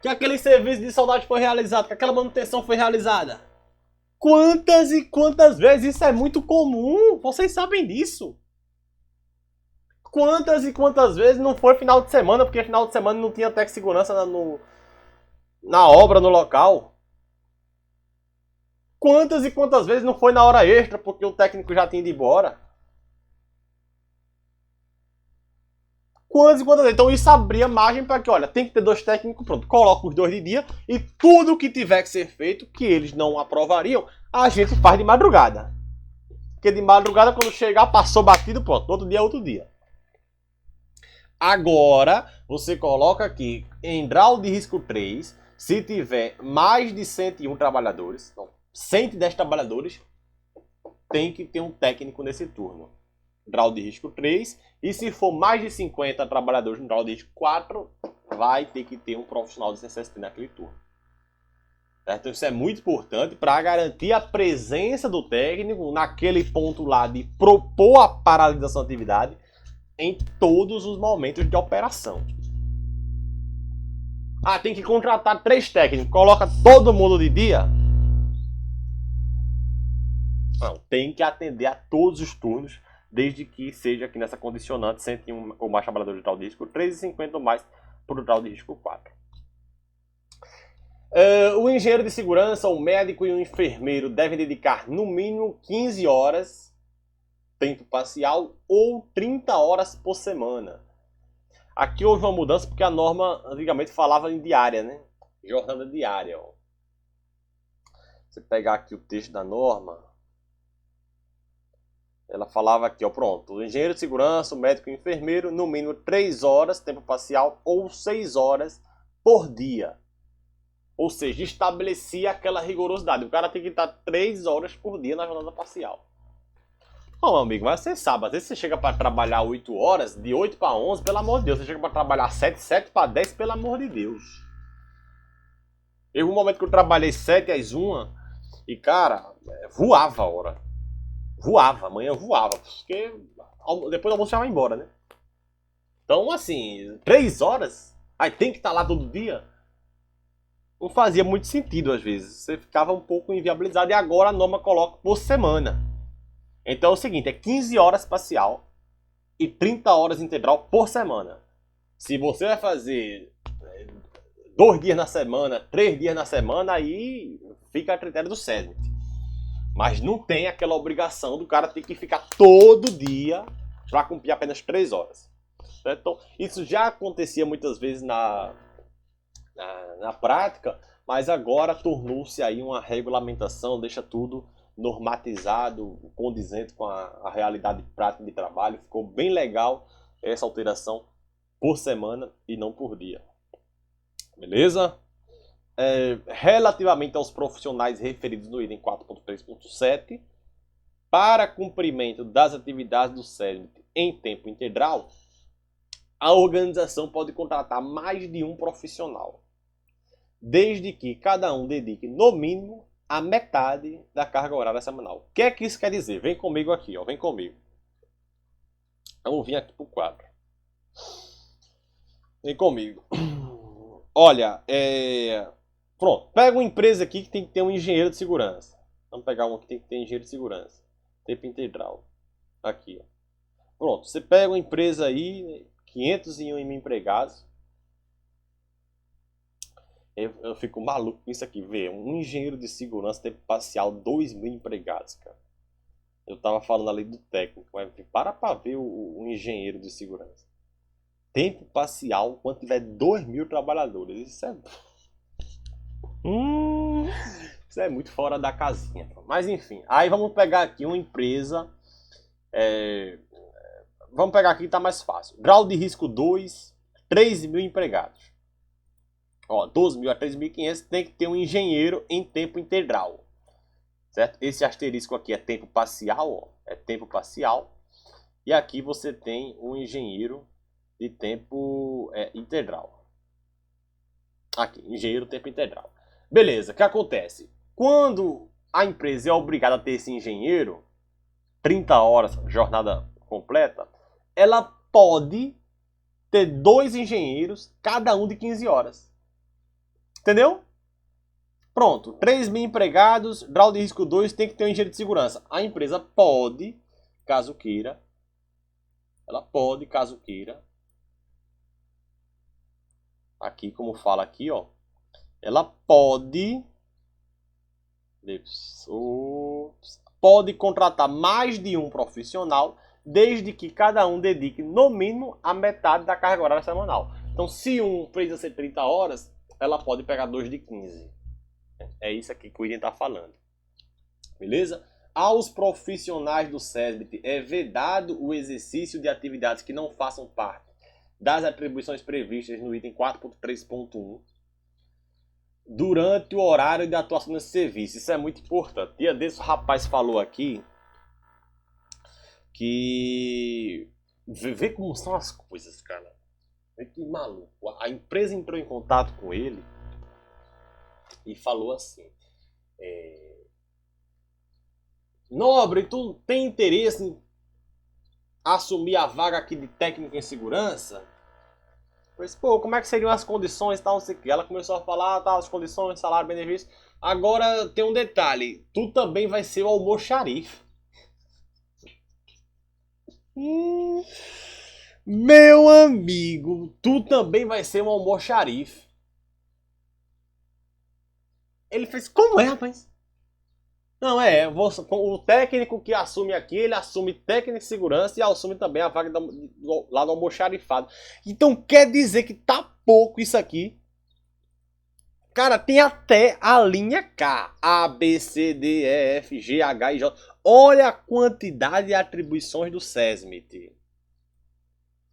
Que aquele serviço de soldagem foi realizado, que aquela manutenção foi realizada. Quantas e quantas vezes isso é muito comum? Vocês sabem disso. Quantas e quantas vezes não foi final de semana, porque final de semana não tinha técnico de segurança na obra, no local. Quantas e quantas vezes não foi na hora extra, porque o técnico já tinha ido embora. Quantas e quantas vezes? Então isso abria margem para que, olha, tem que ter 2 técnicos, pronto, coloca os 2 de dia e tudo que tiver que ser feito, que eles não aprovariam, a gente faz de madrugada. Porque de madrugada, quando chegar, passou batido, pronto, outro dia é outro dia. Agora, você coloca aqui em grau de risco 3, se tiver mais de 101 trabalhadores, então 110 trabalhadores, tem que ter um técnico nesse turno. Grau de risco 3, e se for mais de 50 trabalhadores no grau de risco 4, vai ter que ter um profissional de CSST naquele turno. Certo? Então isso é muito importante para garantir a presença do técnico naquele ponto lá de propor a paralisação da atividade em todos os momentos de operação. Ah, tem que contratar 3 técnicos, coloca todo mundo de dia? Não, tem que atender a todos os turnos, desde que seja aqui nessa condicionante 101 ou mais trabalhadores de grau de risco 3 e 50 ou mais por grau de risco 4. O engenheiro de segurança, o médico e o enfermeiro devem dedicar no mínimo 15 horas tempo parcial ou 30 horas por semana. Aqui houve uma mudança porque a norma antigamente falava em diária, né? Jornada diária. Ó. Você pegar aqui o texto da norma, ela falava aqui, ó, pronto, o engenheiro de segurança, o médico e o enfermeiro, no mínimo 3 horas, tempo parcial, ou 6 horas por dia. Ou seja, estabelecia aquela rigorosidade. O cara tem que estar 3 horas por dia na jornada parcial. Bom, meu amigo, mas você sabe, às vezes você chega para trabalhar 8 horas, de 8 para 11, pelo amor de Deus. Você chega para trabalhar 7, 7 para 10, pelo amor de Deus. Teve um momento que eu trabalhei 7 às 1 e, cara, voava a hora. Voava, amanhã voava. Porque depois do almoço já vai embora, né? Então, assim, 3 horas, aí tem que estar lá todo dia. Não fazia muito sentido às vezes. Você ficava um pouco inviabilizado e agora a norma coloca por semana. Então é o seguinte, é 15 horas parcial e 30 horas integral por semana. Se você vai fazer 2 dias na semana, 3 dias na semana, aí fica a critério do SESMIT. Mas não tem aquela obrigação do cara ter que ficar todo dia para cumprir apenas 3 horas. Certo? Então, isso já acontecia muitas vezes na prática, mas agora tornou-se aí uma regulamentação, deixa tudo normatizado, condizente com a realidade prática de trabalho. Ficou bem legal essa alteração por semana e não por dia. Beleza? Relativamente aos profissionais referidos no item 4.3.7, para cumprimento das atividades do SESMIT em tempo integral, a organização pode contratar mais de um profissional, desde que cada um dedique no mínimo a metade da carga horária semanal. O que é que isso quer dizer? Vem comigo aqui, ó, vem comigo. Vamos vir aqui pro quadro. Vem comigo. Olha, pronto, pega uma empresa aqui que tem que ter um engenheiro de segurança. Vamos pegar uma que tem que ter engenheiro de segurança. Tempo integral. Aqui, ó. Pronto, você pega uma empresa aí, 501 empregados. Eu fico maluco com isso aqui, ver um engenheiro de segurança tempo parcial, 2.000 empregados, cara. Eu tava falando ali do técnico, mas para ver o engenheiro de segurança. Tempo parcial, quando tiver 2.000 trabalhadores. Isso é muito fora da casinha. Mas enfim, aí vamos pegar aqui uma empresa. Vamos pegar aqui que tá mais fácil. Grau de risco 2, 3.000 empregados. Ó, 12.000 a 3.500 tem que ter um engenheiro em tempo integral. Certo? Esse asterisco aqui é tempo parcial, ó, é tempo parcial. E aqui você tem um engenheiro de tempo integral. Aqui, engenheiro tempo integral. Beleza, o que acontece? Quando a empresa é obrigada a ter esse engenheiro, 30 horas, jornada completa, ela pode ter 2 engenheiros, cada um de 15 horas. Entendeu? Pronto, 3.000 empregados, grau de risco 2, tem que ter um engenheiro de segurança. A empresa pode, caso queira, aqui como fala aqui, ó, ela pode contratar mais de um profissional, desde que cada um dedique no mínimo a metade da carga horária semanal. Então, se um precisa ser 30 horas, ela pode pegar 2 de 15. É isso aqui que o item está falando. Beleza? Aos profissionais do SESMIT é vedado o exercício de atividades que não façam parte das atribuições previstas no item 4.3.1 durante o horário de atuação nesse serviço. Isso é muito importante. Dia desse o rapaz falou aqui que... Vê como são as coisas, cara. Vê que maluco. A empresa entrou em contato com ele e falou assim: Nobre, tu tem interesse em assumir a vaga aqui de técnico em segurança? Pois, pô, como é que seriam as condições e tal, não sei o que. Ela começou a falar, tá, as condições, salário, benefício. Agora tem um detalhe, tu também vai ser o almoxarife. Meu amigo, tu também vai ser um almoxarife. Ele fez, como é, rapaz? Não, o técnico que assume aqui, ele assume técnico de segurança e assume também a vaga lá do almoxarifado. Então quer dizer que tá pouco isso aqui. Cara, tem até a linha K. A, B, C, D, E, F, G, H e J. Olha a quantidade de atribuições do SESMIT.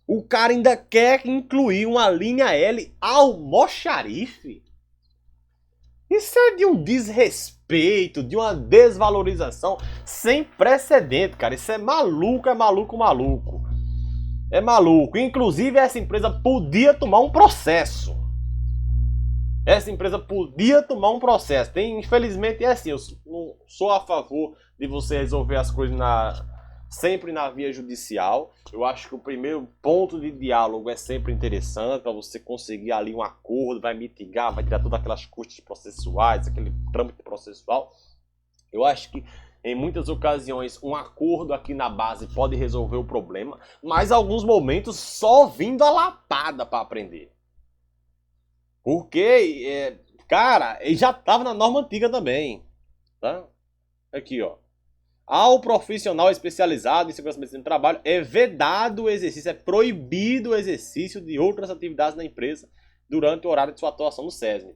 O cara ainda quer incluir uma linha L almoxarife? Isso é de um desrespeito, de uma desvalorização sem precedente, cara. Isso é maluco, é maluco, maluco. É maluco. Inclusive, essa empresa podia tomar um processo. Essa empresa podia tomar um processo. Infelizmente é assim, eu não sou a favor de você resolver as coisas sempre na via judicial. Eu acho que o primeiro ponto de diálogo é sempre interessante para você conseguir ali um acordo, vai mitigar, vai tirar todas aquelas custas processuais, aquele trâmite processual. Eu acho que em muitas ocasiões um acordo aqui na base pode resolver o problema, mas em alguns momentos só vindo a lapada para aprender. Porque, cara, ele já estava na norma antiga também, tá? Aqui, ó. Ao profissional especializado em segurança e medicina do trabalho é vedado o exercício, é proibido o exercício de outras atividades na empresa durante o horário de sua atuação no SESM.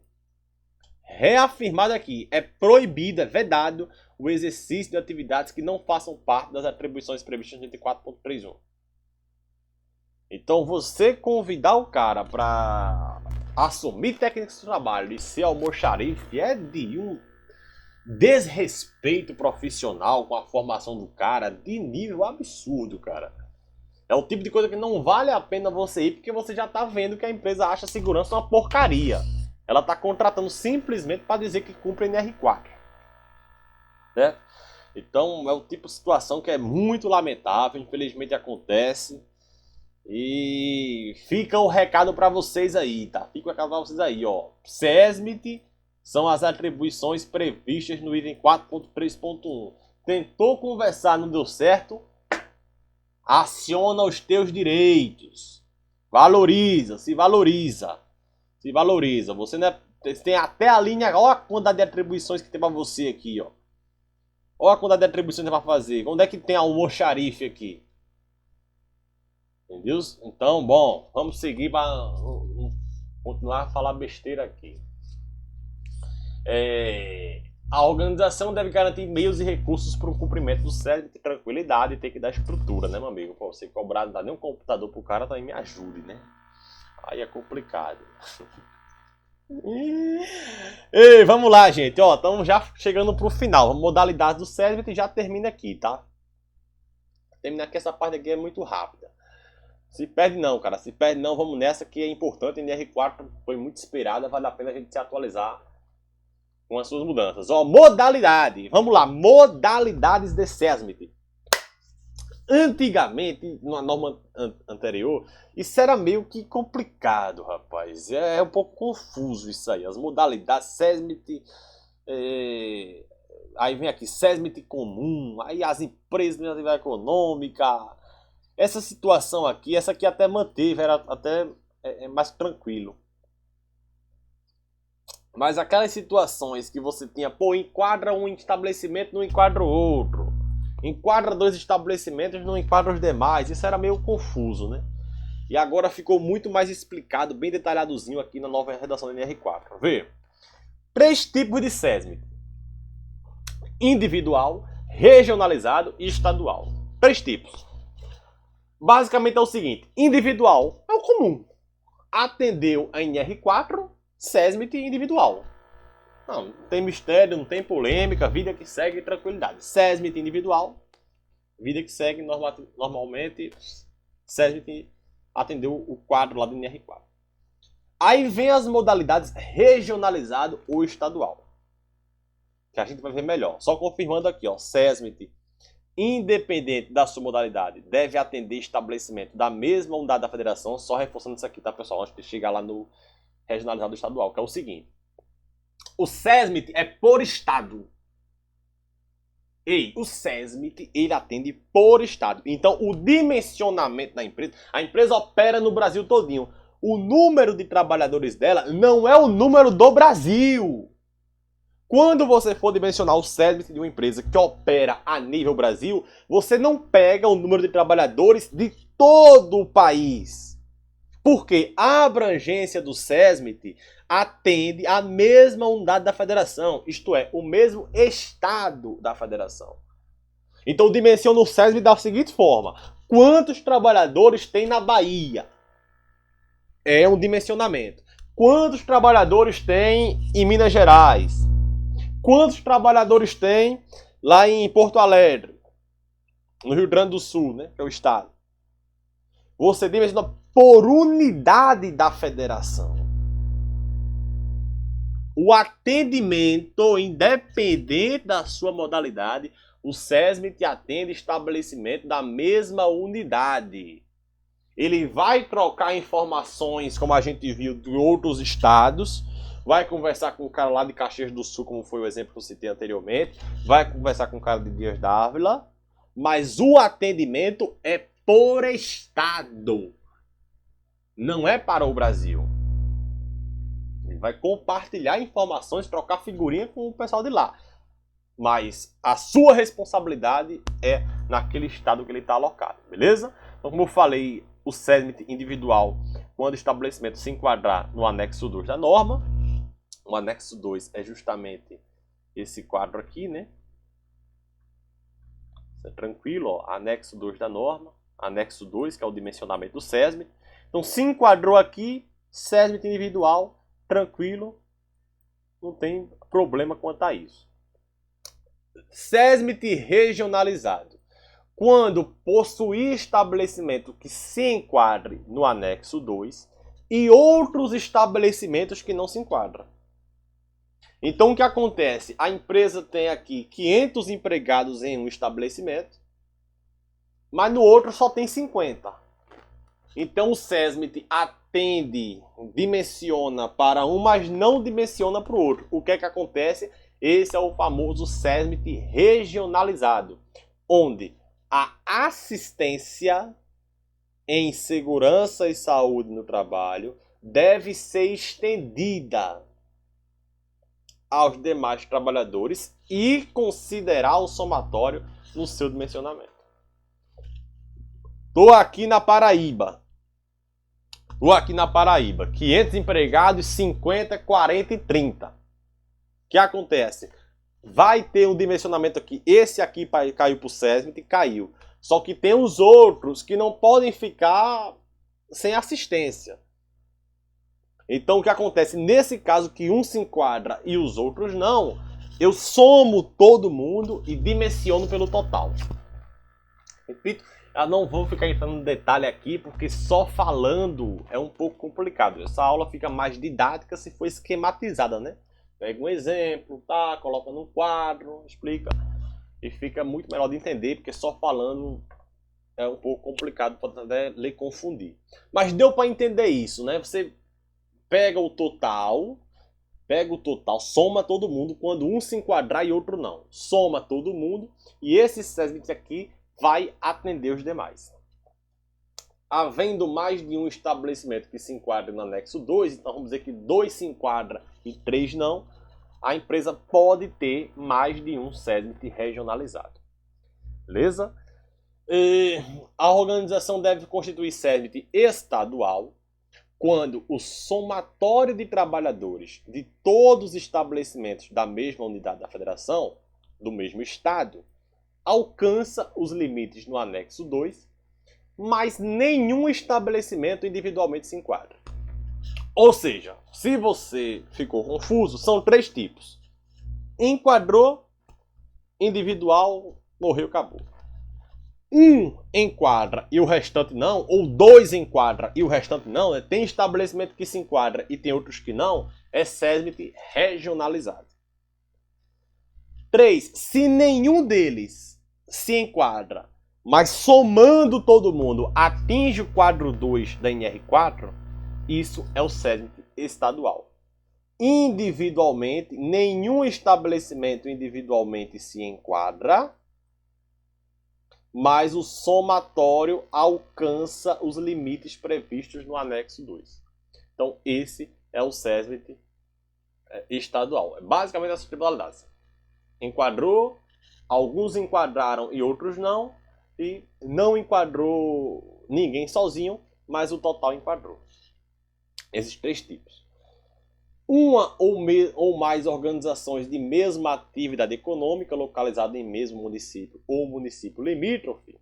Reafirmado aqui, é proibido, é vedado o exercício de atividades que não façam parte das atribuições previstas no 34.31. Então, você convidar o cara para assumir técnicas de trabalho e ser almoxarife é de um desrespeito profissional com a formação do cara de nível absurdo, cara. É o tipo de coisa que não vale a pena você ir porque você já tá vendo que a empresa acha a segurança uma porcaria. Ela tá contratando simplesmente para dizer que cumpre NR4. Né? Então é o tipo de situação que é muito lamentável, infelizmente acontece. E fica o recado para vocês aí, tá? Fica o recado para vocês aí, ó. SESMIT são as atribuições previstas no item 4.3.1. Tentou conversar, não deu certo? Aciona os teus direitos. Valoriza, se valoriza. Se valoriza. Você não é, tem até a linha, olha a quantidade de atribuições que tem para você aqui, ó. Olha a quantidade de atribuições que tem para fazer. Onde é que tem a almoxarife aqui? Entendeu? Então, bom, vamos seguir para continuar a falar besteira aqui. A organização deve garantir meios e recursos para o cumprimento do SESM, ter tranquilidade e ter que dar estrutura, né, meu amigo? Pô, você cobrar, não dá nem um computador pro cara, também me ajude, né? Aí é complicado. Ei, vamos lá, gente. Ó, estamos já chegando pro final. Modalidade do SESM e já termina aqui, tá? Terminar aqui, essa parte aqui é muito rápida. Se perde não, cara. Se perde não, vamos nessa que é importante. A NR4 foi muito esperada, vale a pena a gente se atualizar com as suas mudanças. Ó, modalidade. Vamos lá, modalidades de SESMIT. Antigamente, na norma anterior, isso era meio que complicado, rapaz. É um pouco confuso isso aí. As modalidades SESMIT, aí vem aqui SESMIT comum, aí as empresas de atividade econômica. Essa situação aqui, essa aqui até manteve, era até mais tranquilo. Mas aquelas situações que você tinha, pô, enquadra um estabelecimento, não enquadra o outro. Enquadra dois estabelecimentos, não enquadra os demais. Isso era meio confuso, né? E agora ficou muito mais explicado, bem detalhadozinho aqui na nova redação da NR4. Vê. 3 tipos de SESMIT. Individual, regionalizado e estadual. 3 tipos. Basicamente é o seguinte. Individual é o comum. Atendeu a NR4, SESMIT individual. Não tem mistério, não tem polêmica, vida que segue tranquilidade. SESMIT individual, vida que segue normalmente. SESMIT atendeu o quadro lá do NR4. Aí vem as modalidades regionalizado ou estadual. Que a gente vai ver melhor. Só confirmando aqui, ó, SESMIT, independente da sua modalidade, deve atender estabelecimento da mesma unidade da federação. Só reforçando isso aqui, tá, pessoal? Antes de chegar lá no regionalizado estadual, que é o seguinte. O SESMIT é por estado. O SESMIT, ele atende por estado. Então, o dimensionamento da empresa, a empresa opera no Brasil todinho. O número de trabalhadores dela não é o número do Brasil. Quando você for dimensionar o SESMIT de uma empresa que opera a nível Brasil, você não pega o número de trabalhadores de todo o país. Porque a abrangência do SESMIT atende a mesma unidade da federação, isto é, o mesmo estado da federação. Então dimensiona o SESMIT da seguinte forma. Quantos trabalhadores tem na Bahia? É um dimensionamento. Quantos trabalhadores tem em Minas Gerais? Quantos trabalhadores tem lá em Porto Alegre? No Rio Grande do Sul, né? Que é o estado. Você dimensiona por unidade da federação. O atendimento, independente da sua modalidade, o SESMIT atende estabelecimento da mesma unidade. Ele vai trocar informações, como a gente viu, de outros estados, vai conversar com o cara lá de Caxias do Sul, como foi o exemplo que eu citei anteriormente, vai conversar com o cara de Dias d'Ávila, mas o atendimento é por estado, não é para o Brasil. Ele vai compartilhar informações, trocar figurinha com o pessoal de lá. Mas a sua responsabilidade é naquele estado que ele está alocado, beleza? Então, como eu falei, o SESMIT individual, quando o estabelecimento se enquadrar no anexo 2 da norma, o anexo 2 é justamente esse quadro aqui, né? Isso é tranquilo, ó, anexo 2 da norma, anexo 2, que é o dimensionamento do SESMIT. Então, se enquadrou aqui, SESMIT individual, tranquilo, não tem problema quanto a isso. SESMIT regionalizado. Quando possuir estabelecimento que se enquadre no anexo 2 e outros estabelecimentos que não se enquadram. Então, o que acontece? A empresa tem aqui 500 empregados em um estabelecimento, mas no outro só tem 50. Então, o SESMIT atende, dimensiona para um, mas não dimensiona para o outro. O que é que acontece? Esse é o famoso SESMIT regionalizado, onde a assistência em segurança e saúde no trabalho deve ser estendida aos demais trabalhadores e considerar o somatório no seu dimensionamento. Estou aqui na Paraíba. 500 empregados, 50, 40 e 30. O que acontece? Vai ter um dimensionamento aqui. Esse aqui caiu para o SESMIT e caiu. Só que tem os outros que não podem ficar sem assistência. Então o que acontece? Nesse caso que um se enquadra e os outros não, eu somo todo mundo e dimensiono pelo total. Repito, eu não vou ficar entrando no detalhe aqui, porque só falando é um pouco complicado. Essa aula fica mais didática se for esquematizada, né? Pega um exemplo, tá? Coloca num quadro, explica. E fica muito melhor de entender, porque só falando é um pouco complicado, pode até lhe confundir. Mas deu para entender isso, né? Você pega o total, soma todo mundo, quando um se enquadrar e outro não. Soma todo mundo e esse SESMIT aqui vai atender os demais. Havendo mais de um estabelecimento que se enquadra no anexo 2, então vamos dizer que 2 se enquadra e 3 não, a empresa pode ter mais de um SESMIT regionalizado. Beleza? A organização deve constituir SESMIT estadual quando o somatório de trabalhadores de todos os estabelecimentos da mesma unidade da federação, do mesmo estado, alcança os limites no anexo 2, mas nenhum estabelecimento individualmente se enquadra. Ou seja, se você ficou confuso, são 3 tipos. Enquadrou, individual, morreu, acabou. Um enquadra e o restante não, ou 2 enquadra e o restante não, né? Tem estabelecimento que se enquadra e tem outros que não, é SESMIT regionalizado. 3. Se nenhum deles se enquadra, mas somando todo mundo atinge o quadro 2 da NR4, isso é o SESMIT estadual. Individualmente, nenhum estabelecimento individualmente se enquadra, mas o somatório alcança os limites previstos no anexo 2. Então, esse é o SESMIT estadual. É basicamente essa modalidade. Enquadrou, alguns enquadraram e outros não, e não enquadrou ninguém sozinho, mas o total enquadrou. Esses 3 tipos. Uma ou mais organizações de mesma atividade econômica localizada em mesmo município ou município limítrofe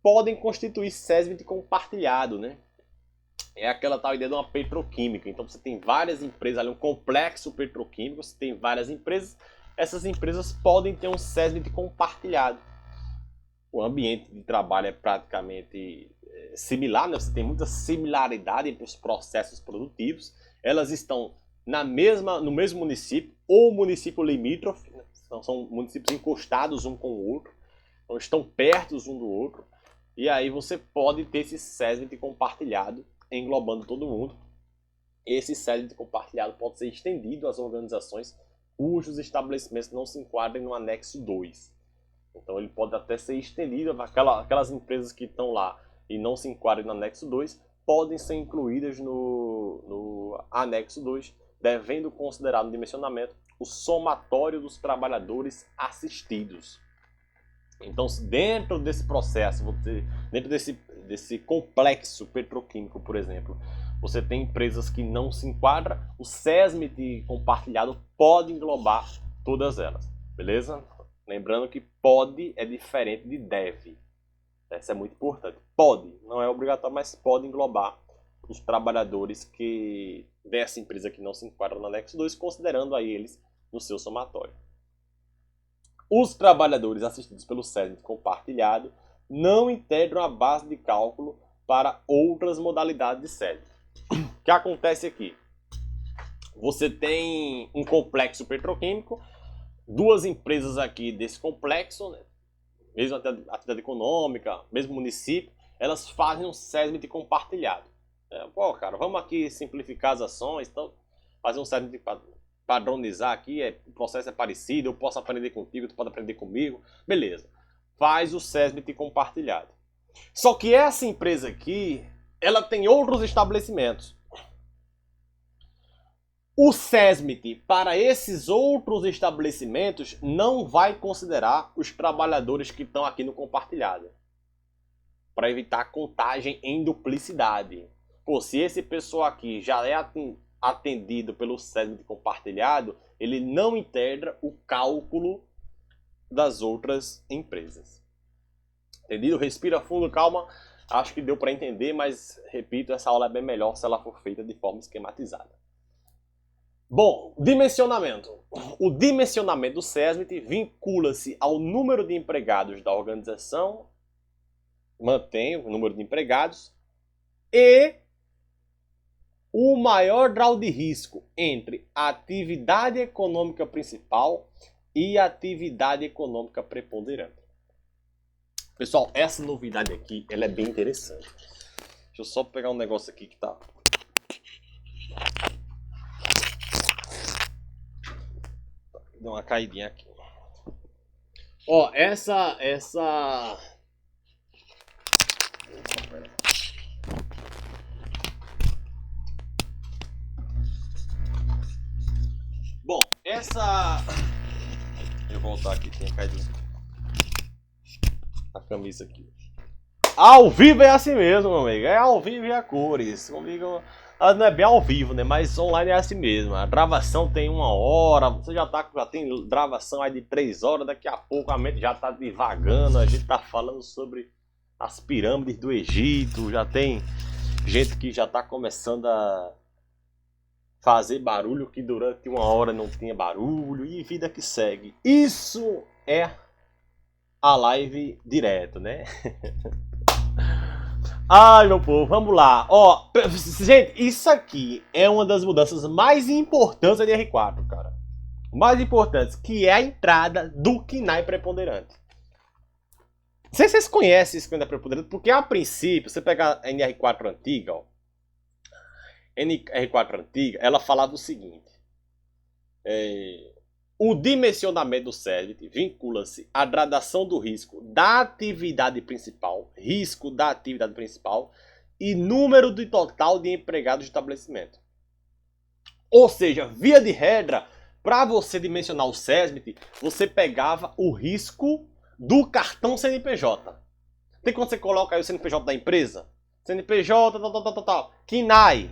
podem constituir SESMIT compartilhado, né? É aquela tal ideia de uma petroquímica. Então você tem várias empresas ali, um complexo petroquímico, você tem várias empresas, essas empresas podem ter um SESMIT compartilhado. O ambiente de trabalho é praticamente similar, né? Você tem muita similaridade entre os processos produtivos, elas estão no mesmo município ou município limítrofe, né? São municípios encostados um com o outro, então estão perto um do outro, e aí você pode ter esse SESMIT compartilhado, englobando todo mundo. Esse SESMIT compartilhado pode ser estendido às organizações cujos estabelecimentos não se enquadrem no anexo 2. Então ele pode até ser estendido, aquelas empresas que estão lá e não se enquadrem no anexo 2, podem ser incluídas no anexo 2, devendo considerar no dimensionamento o somatório dos trabalhadores assistidos. Então, dentro desse processo, dentro desse complexo petroquímico, por exemplo, você tem empresas que não se enquadram, o SESMIT compartilhado pode englobar todas elas, beleza? Lembrando que pode é diferente de deve. Isso é muito importante. Pode, não é obrigatório, mas pode englobar os trabalhadores dessa empresa que não se enquadra no anexo 2, considerando aí eles no seu somatório. Os trabalhadores assistidos pelo SESMIT compartilhado não integram a base de cálculo para outras modalidades de SESMIT. O que acontece aqui? Você tem um complexo petroquímico, duas empresas aqui desse complexo, né? Mesmo atividade econômica, mesmo município, elas fazem um SESMIT compartilhado. Pô, cara, vamos aqui simplificar as ações, então fazer um SESMIT padronizar aqui, o processo é parecido, eu posso aprender contigo, tu pode aprender comigo, beleza. Faz o SESMIT compartilhado. Só que essa empresa aqui, ela tem outros estabelecimentos. O SESMIT para esses outros estabelecimentos não vai considerar os trabalhadores que estão aqui no compartilhado, para evitar contagem em duplicidade. Pô, se esse pessoal aqui já é atendido pelo SESMIT compartilhado, ele não integra o cálculo das outras empresas. Entendido? Respira fundo, calma. Acho que deu para entender, mas repito, essa aula é bem melhor se ela for feita de forma esquematizada. Bom, dimensionamento. O dimensionamento do SESMIT vincula-se ao número de empregados da organização, mantém o número de empregados, e o maior grau de risco entre a atividade econômica principal e a atividade econômica preponderante. Pessoal, essa novidade aqui, ela é bem interessante. Deixa eu só pegar um negócio aqui que tá... Deu uma caidinha aqui. Ó, essa... Bom, essa... Deixa eu voltar aqui, tinha caído a camisa aqui. Ao vivo é assim mesmo, meu amigo. É ao vivo e a cores. Comigo... Não é bem ao vivo, né? Mas online é assim mesmo. A gravação tem 1 hora, você já tem gravação aí de 3 horas, daqui a pouco a mente já tá divagando, a gente tá falando sobre as pirâmides do Egito, já tem gente que já tá começando a fazer barulho que durante 1 hora não tinha barulho, e vida que segue. Isso é a live direto, né? Ai, meu povo, vamos lá. Ó, gente, isso aqui é uma das mudanças mais importantes da NR4, cara. Mais importantes, que é a entrada do KNAI preponderante. Não sei se vocês conhecem esse KNAI preponderante, porque a princípio, você pegar a NR4 antiga, ó. NR4 antiga, ela falava o seguinte. O dimensionamento do SESMIT vincula-se à gradação do risco da atividade principal, e número de total de empregados do estabelecimento. Ou seja, via de regra, para você dimensionar o SESMIT, você pegava o risco do cartão CNPJ. Tem quando você coloca aí o CNPJ da empresa? CNPJ, tal. KNAI.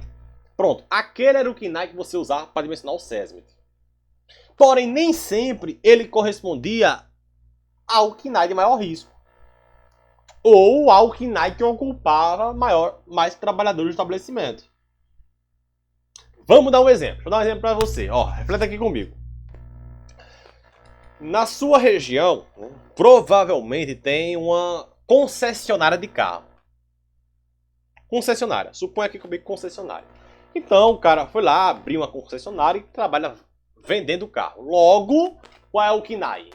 Pronto, aquele era o KNAI que você usava para dimensionar o SESMIT. Porém, nem sempre ele correspondia ao KNAI de maior risco. ou ao KNAI que ocupava mais trabalhadores do estabelecimento. Vamos dar um exemplo. Vou dar um exemplo para você. Ó, reflete aqui comigo. Na sua região, provavelmente tem uma concessionária de carro. Concessionária. Suponha aqui comigo concessionária. Então, o cara foi lá, abriu uma concessionária e trabalha vendendo carro. Logo, qual é o KNAI?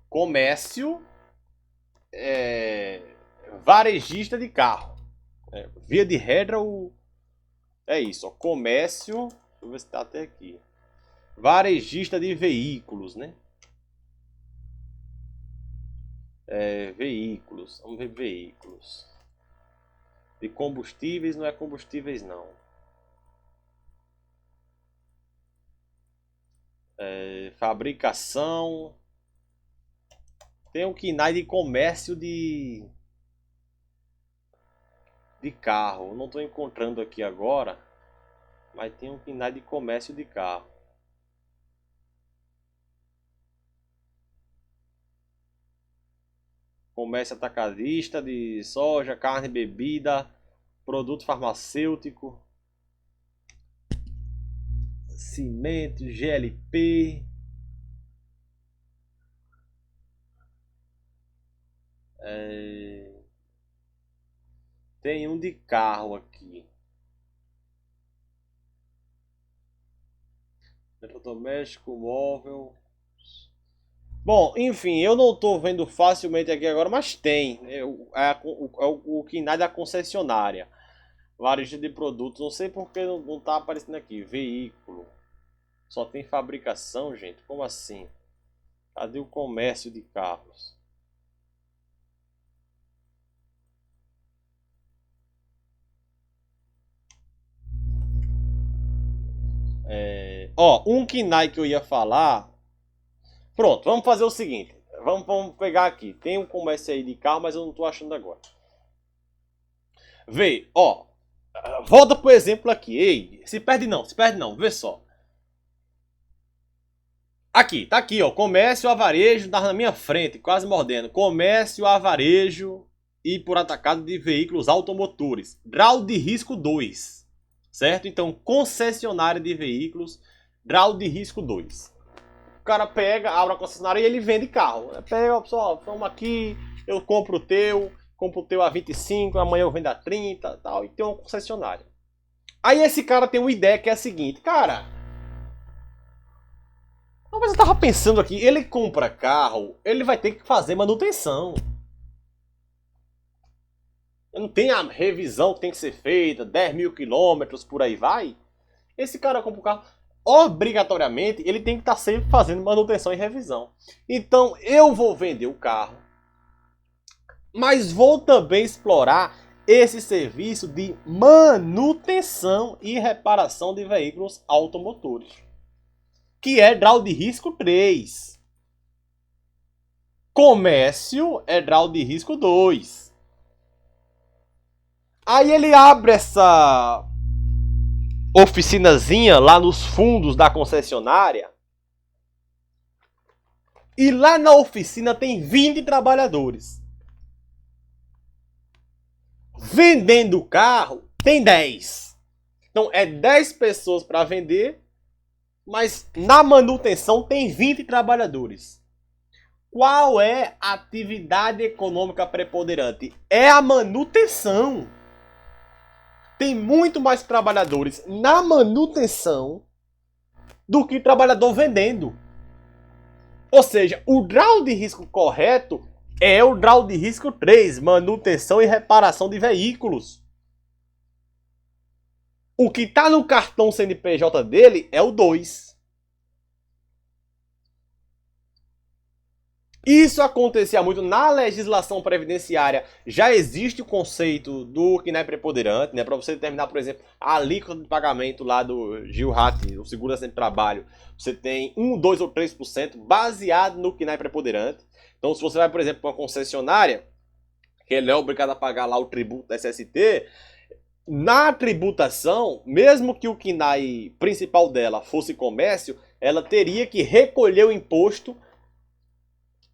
Comércio varejista de carro. Via de regra, é isso. Ó, comércio, deixa eu ver se está até aqui. Varejista de veículos, né? Veículos. Vamos ver veículos. De combustíveis, não é combustíveis, não. Fabricação. Tem um KNAI de comércio de carro. Não estou encontrando aqui agora. Mas tem um KNAI de comércio de carro. Comércio atacadista de soja, carne, bebida, produto farmacêutico, cimento, GLP. Tem um de carro aqui. Eletrodoméstico, móvel. Bom, enfim, eu não estou vendo facilmente aqui agora, mas tem. O KNAI da concessionária. Varejista de produtos. Não sei porque não está aparecendo aqui. Veículo. Só tem fabricação, gente. Como assim? Cadê o comércio de carros? Um KNAI que eu ia falar. Pronto, vamos fazer o seguinte. Vamos pegar aqui. Tem um comércio aí de carro, mas eu não estou achando agora. Vê, ó. Volta pro exemplo aqui. Ei, se perde não. Vê só. Aqui, tá aqui, ó. Comércio a varejo, tá na minha frente, quase mordendo. Comércio a varejo e por atacado de veículos automotores. Grau de risco 2. Certo? Então, concessionária de veículos, grau de risco 2. O cara pega, abre a concessionária e ele vende carro. Pega, ó, pessoal, vamos aqui, eu compro o teu a 25, amanhã eu vendo a 30 tal, e tem uma concessionária. Aí esse cara tem uma ideia que é a seguinte, cara. Mas eu tava pensando aqui, ele compra carro, ele vai ter que fazer manutenção. Não tem a revisão que tem que ser feita, 10 mil quilômetros, por aí vai. Esse cara compra o carro, obrigatoriamente, ele tem que estar sempre fazendo manutenção e revisão. Então, eu vou vender o carro, mas vou também explorar esse serviço de manutenção e reparação de veículos automotores, que é grau de risco 3. Comércio é grau de risco 2. Aí ele abre essa oficinazinha lá nos fundos da concessionária. E lá na oficina tem 20 trabalhadores. Vendendo o carro, tem 10. Então é 10 pessoas para vender, mas na manutenção tem 20 trabalhadores. Qual é a atividade econômica preponderante? É a manutenção. Tem muito mais trabalhadores na manutenção do que trabalhador vendendo. Ou seja, o grau de risco correto é o grau de risco 3, manutenção e reparação de veículos. O que está no cartão CNPJ dele é o 2. Isso acontecia muito na legislação previdenciária. Já existe o conceito do KNAI preponderante, né? Para você determinar, por exemplo, a alíquota de pagamento lá do GILRAT, o Seguro Acidente de Trabalho, você tem 1, 2 ou 3% baseado no KNAI preponderante. Então, se você vai, por exemplo, para uma concessionária, que ele é obrigado a pagar lá o tributo da SST, na tributação, mesmo que o KNAI principal dela fosse comércio, ela teria que recolher o imposto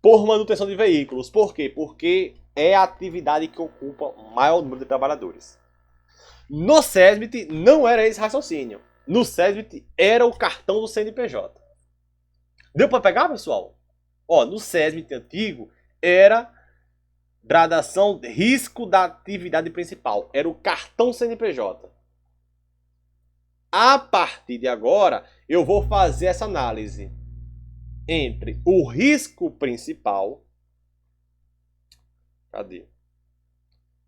por manutenção de veículos. Por quê? Porque é a atividade que ocupa o maior número de trabalhadores. No SESMIT não era esse raciocínio. No SESMIT era o cartão do CNPJ. Deu para pegar, pessoal? No SESMIT antigo era gradação risco da atividade principal. Era o cartão CNPJ. A partir de agora, eu vou fazer essa análise entre o risco principal. Cadê?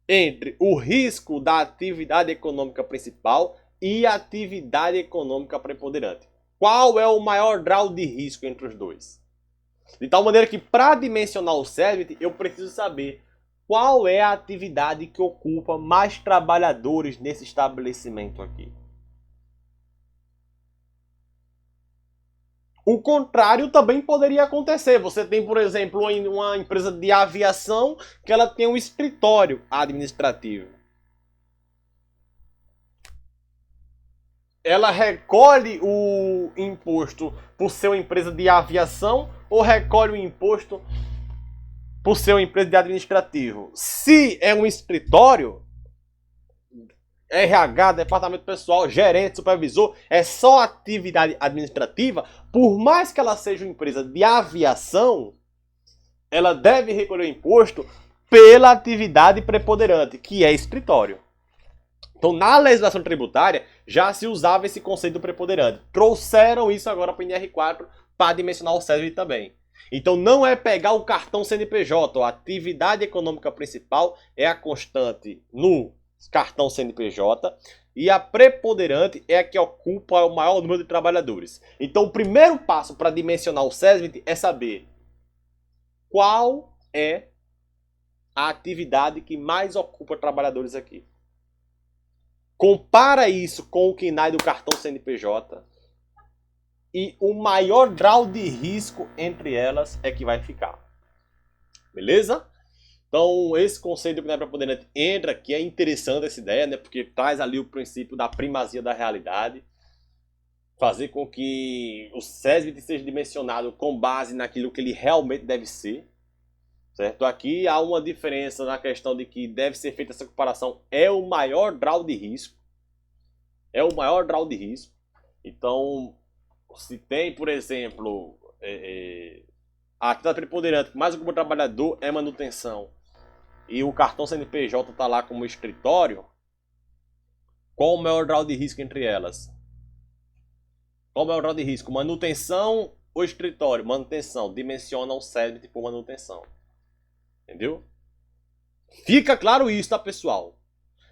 Entre o risco da atividade econômica principal e a atividade econômica preponderante. Qual é o maior grau de risco entre os dois? De tal maneira que, para dimensionar o SESMIT, eu preciso saber qual é a atividade que ocupa mais trabalhadores nesse estabelecimento aqui. O contrário também poderia acontecer. Você tem, por exemplo, uma empresa de aviação que ela tem um escritório administrativo. Ela recolhe o imposto por ser uma empresa de aviação ou recolhe o imposto por ser uma empresa de administrativo? Se é um escritório, RH, departamento pessoal, gerente, supervisor, é só atividade administrativa, por mais que ela seja uma empresa de aviação, ela deve recolher o imposto pela atividade preponderante, que é escritório. Então, na legislação tributária, já se usava esse conceito do preponderante. Trouxeram isso agora para o NR4 para dimensionar o SESMIT também. Então, não é pegar o cartão CNPJ, a atividade econômica principal é a constante no cartão CNPJ e a preponderante é a que ocupa o maior número de trabalhadores. Então, o primeiro passo para dimensionar o SESMIT é saber qual é a atividade que mais ocupa trabalhadores aqui. Compara isso com o KNAI do cartão CNPJ e o maior grau de risco entre elas é que vai ficar. Beleza? Então, esse conceito do KNAI preponderante entra aqui. É interessante essa ideia, né? Porque traz ali o princípio da primazia da realidade. Fazer com que o SESMIT seja dimensionado com base naquilo que ele realmente deve ser. Certo? Aqui há uma diferença na questão de que deve ser feita essa comparação. É o maior grau de risco. É o maior grau de risco. Então, se tem, por exemplo, a atividade preponderante que mais ocupa o trabalhador é manutenção e o cartão CNPJ está lá como escritório, qual o maior grau de risco entre elas? Qual o maior grau de risco? Manutenção ou escritório? Manutenção. Dimensiona o SESMIT por manutenção. Entendeu? Fica claro isso, tá, pessoal?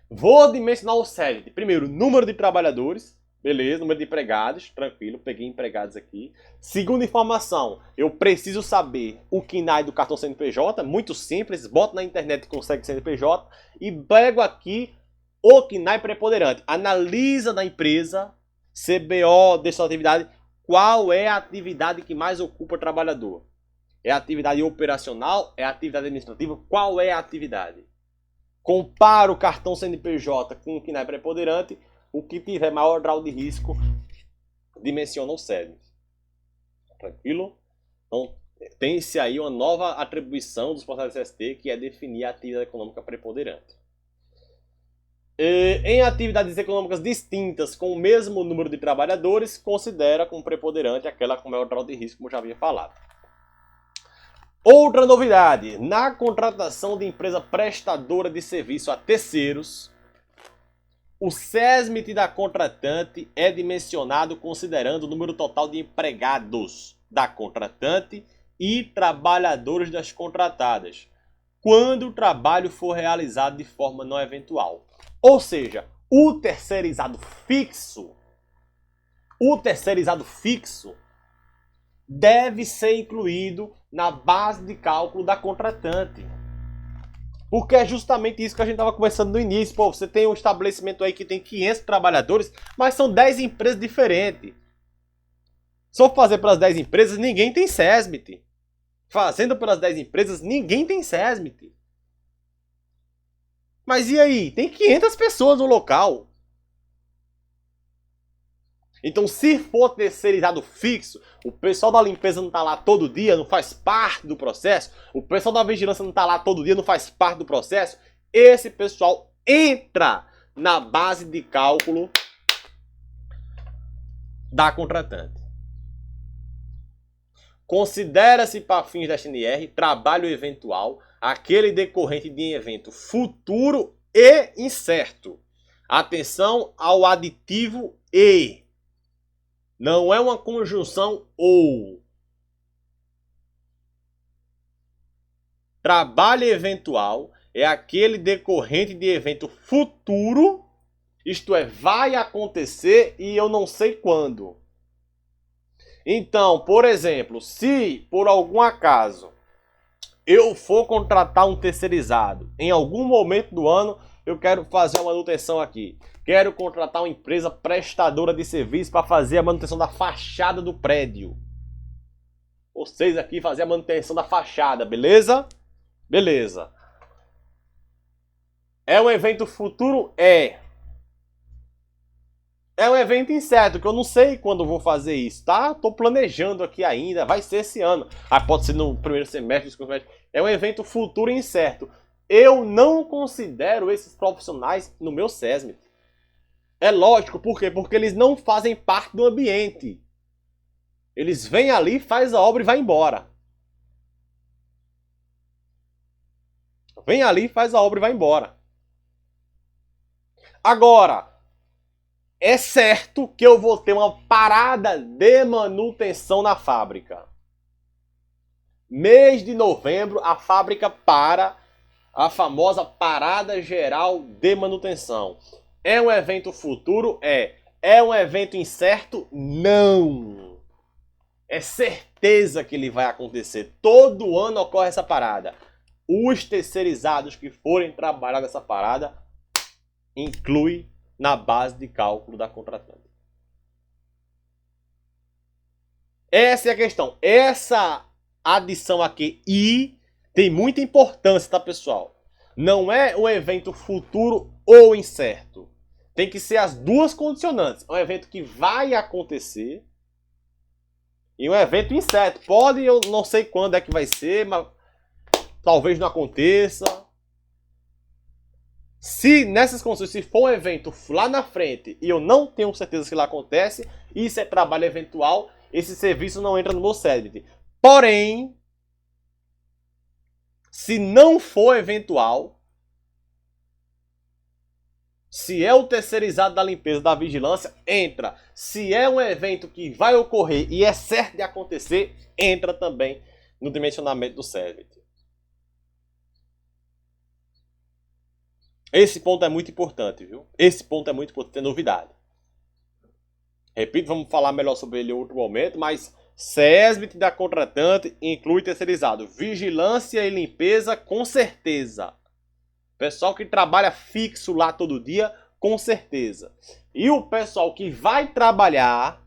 Vou dimensionar o SESMIT. Primeiro, número de trabalhadores. Beleza, número de empregados. Tranquilo, peguei empregados aqui. Segunda informação, eu preciso saber o KNAI do cartão CNPJ. Muito simples, boto na internet e consegue CNPJ. E pego aqui o KNAI preponderante. Analisa na empresa, CBO, dessa atividade, qual é a atividade que mais ocupa o trabalhador. É a atividade operacional? É a atividade administrativa? Qual é a atividade? Compara o cartão CNPJ com o KNAI preponderante. O que tiver maior grau de risco, dimensiona o SESMIT. Tranquilo? Então, tem-se aí uma nova atribuição dos processos ST, que é definir a atividade econômica preponderante. Em atividades econômicas distintas com o mesmo número de trabalhadores, considera como preponderante aquela com maior grau de risco, como já havia falado. Outra novidade, na contratação de empresa prestadora de serviço a terceiros, o SESMIT da contratante é dimensionado considerando o número total de empregados da contratante e trabalhadores das contratadas, quando o trabalho for realizado de forma não eventual. Ou seja, o terceirizado fixo deve ser incluído na base de cálculo da contratante. Porque é justamente isso que a gente estava conversando no início. Pô, você tem um estabelecimento aí que tem 500 trabalhadores, mas são 10 empresas diferentes. Se eu fazer pelas 10 empresas, ninguém tem SESMIT. Fazendo pelas 10 empresas, ninguém tem SESMIT. Mas e aí? Tem 500 pessoas no local. Então, se for terceirizado fixo, o pessoal da limpeza não está lá todo dia, não faz parte do processo, o pessoal da vigilância não está lá todo dia, não faz parte do processo, esse pessoal entra na base de cálculo da contratante. Considera-se para fins da SNR trabalho eventual aquele decorrente de evento futuro e incerto. Atenção ao aditivo e. Não é uma conjunção ou. Trabalho eventual é aquele decorrente de evento futuro, isto é, vai acontecer e eu não sei quando. Então, por exemplo, se por algum acaso eu for contratar um terceirizado, em algum momento do ano eu quero fazer uma manutenção aqui. Quero contratar uma empresa prestadora de serviço para fazer a manutenção da fachada do prédio. Vocês aqui fazer a manutenção da fachada, beleza? Beleza. É um evento futuro? É. É um evento incerto, que eu não sei quando vou fazer isso, tá? Tô planejando aqui ainda, vai ser esse ano. Ah, pode ser no primeiro semestre, segundo semestre. É um evento futuro e incerto. Eu não considero esses profissionais no meu SESMIT. É lógico, por quê? Porque eles não fazem parte do ambiente. Eles vêm ali, faz a obra e vai embora. Vem ali, faz a obra e vai embora. Agora, é certo que eu vou ter uma parada de manutenção na fábrica. Mês de novembro, a fábrica para a famosa parada geral de manutenção. É um evento futuro? É. É um evento incerto? Não. É certeza que ele vai acontecer. Todo ano ocorre essa parada. Os terceirizados que forem trabalhar nessa parada inclui na base de cálculo da contratante. Essa é a questão. Essa adição aqui I tem muita importância, tá, pessoal? Não é um evento futuro ou incerto. Tem que ser as duas condicionantes. É um evento que vai acontecer e um evento incerto. Pode, eu não sei quando é que vai ser, mas talvez não aconteça. Se nessas condições, se for um evento lá na frente e eu não tenho certeza que lá acontece, isso é trabalho eventual, esse serviço não entra no meu SESMIT. Porém, se não for eventual, se é o terceirizado da limpeza, da vigilância, entra. Se é um evento que vai ocorrer e é certo de acontecer, entra também no dimensionamento do SESMIT. Esse ponto é muito importante, viu? Esse ponto é muito importante, é novidade. Repito, vamos falar melhor sobre ele em outro momento, mas SESMIT da contratante inclui terceirizado. Vigilância e limpeza, com certeza. Pessoal que trabalha fixo lá todo dia, com certeza. E o pessoal que vai trabalhar...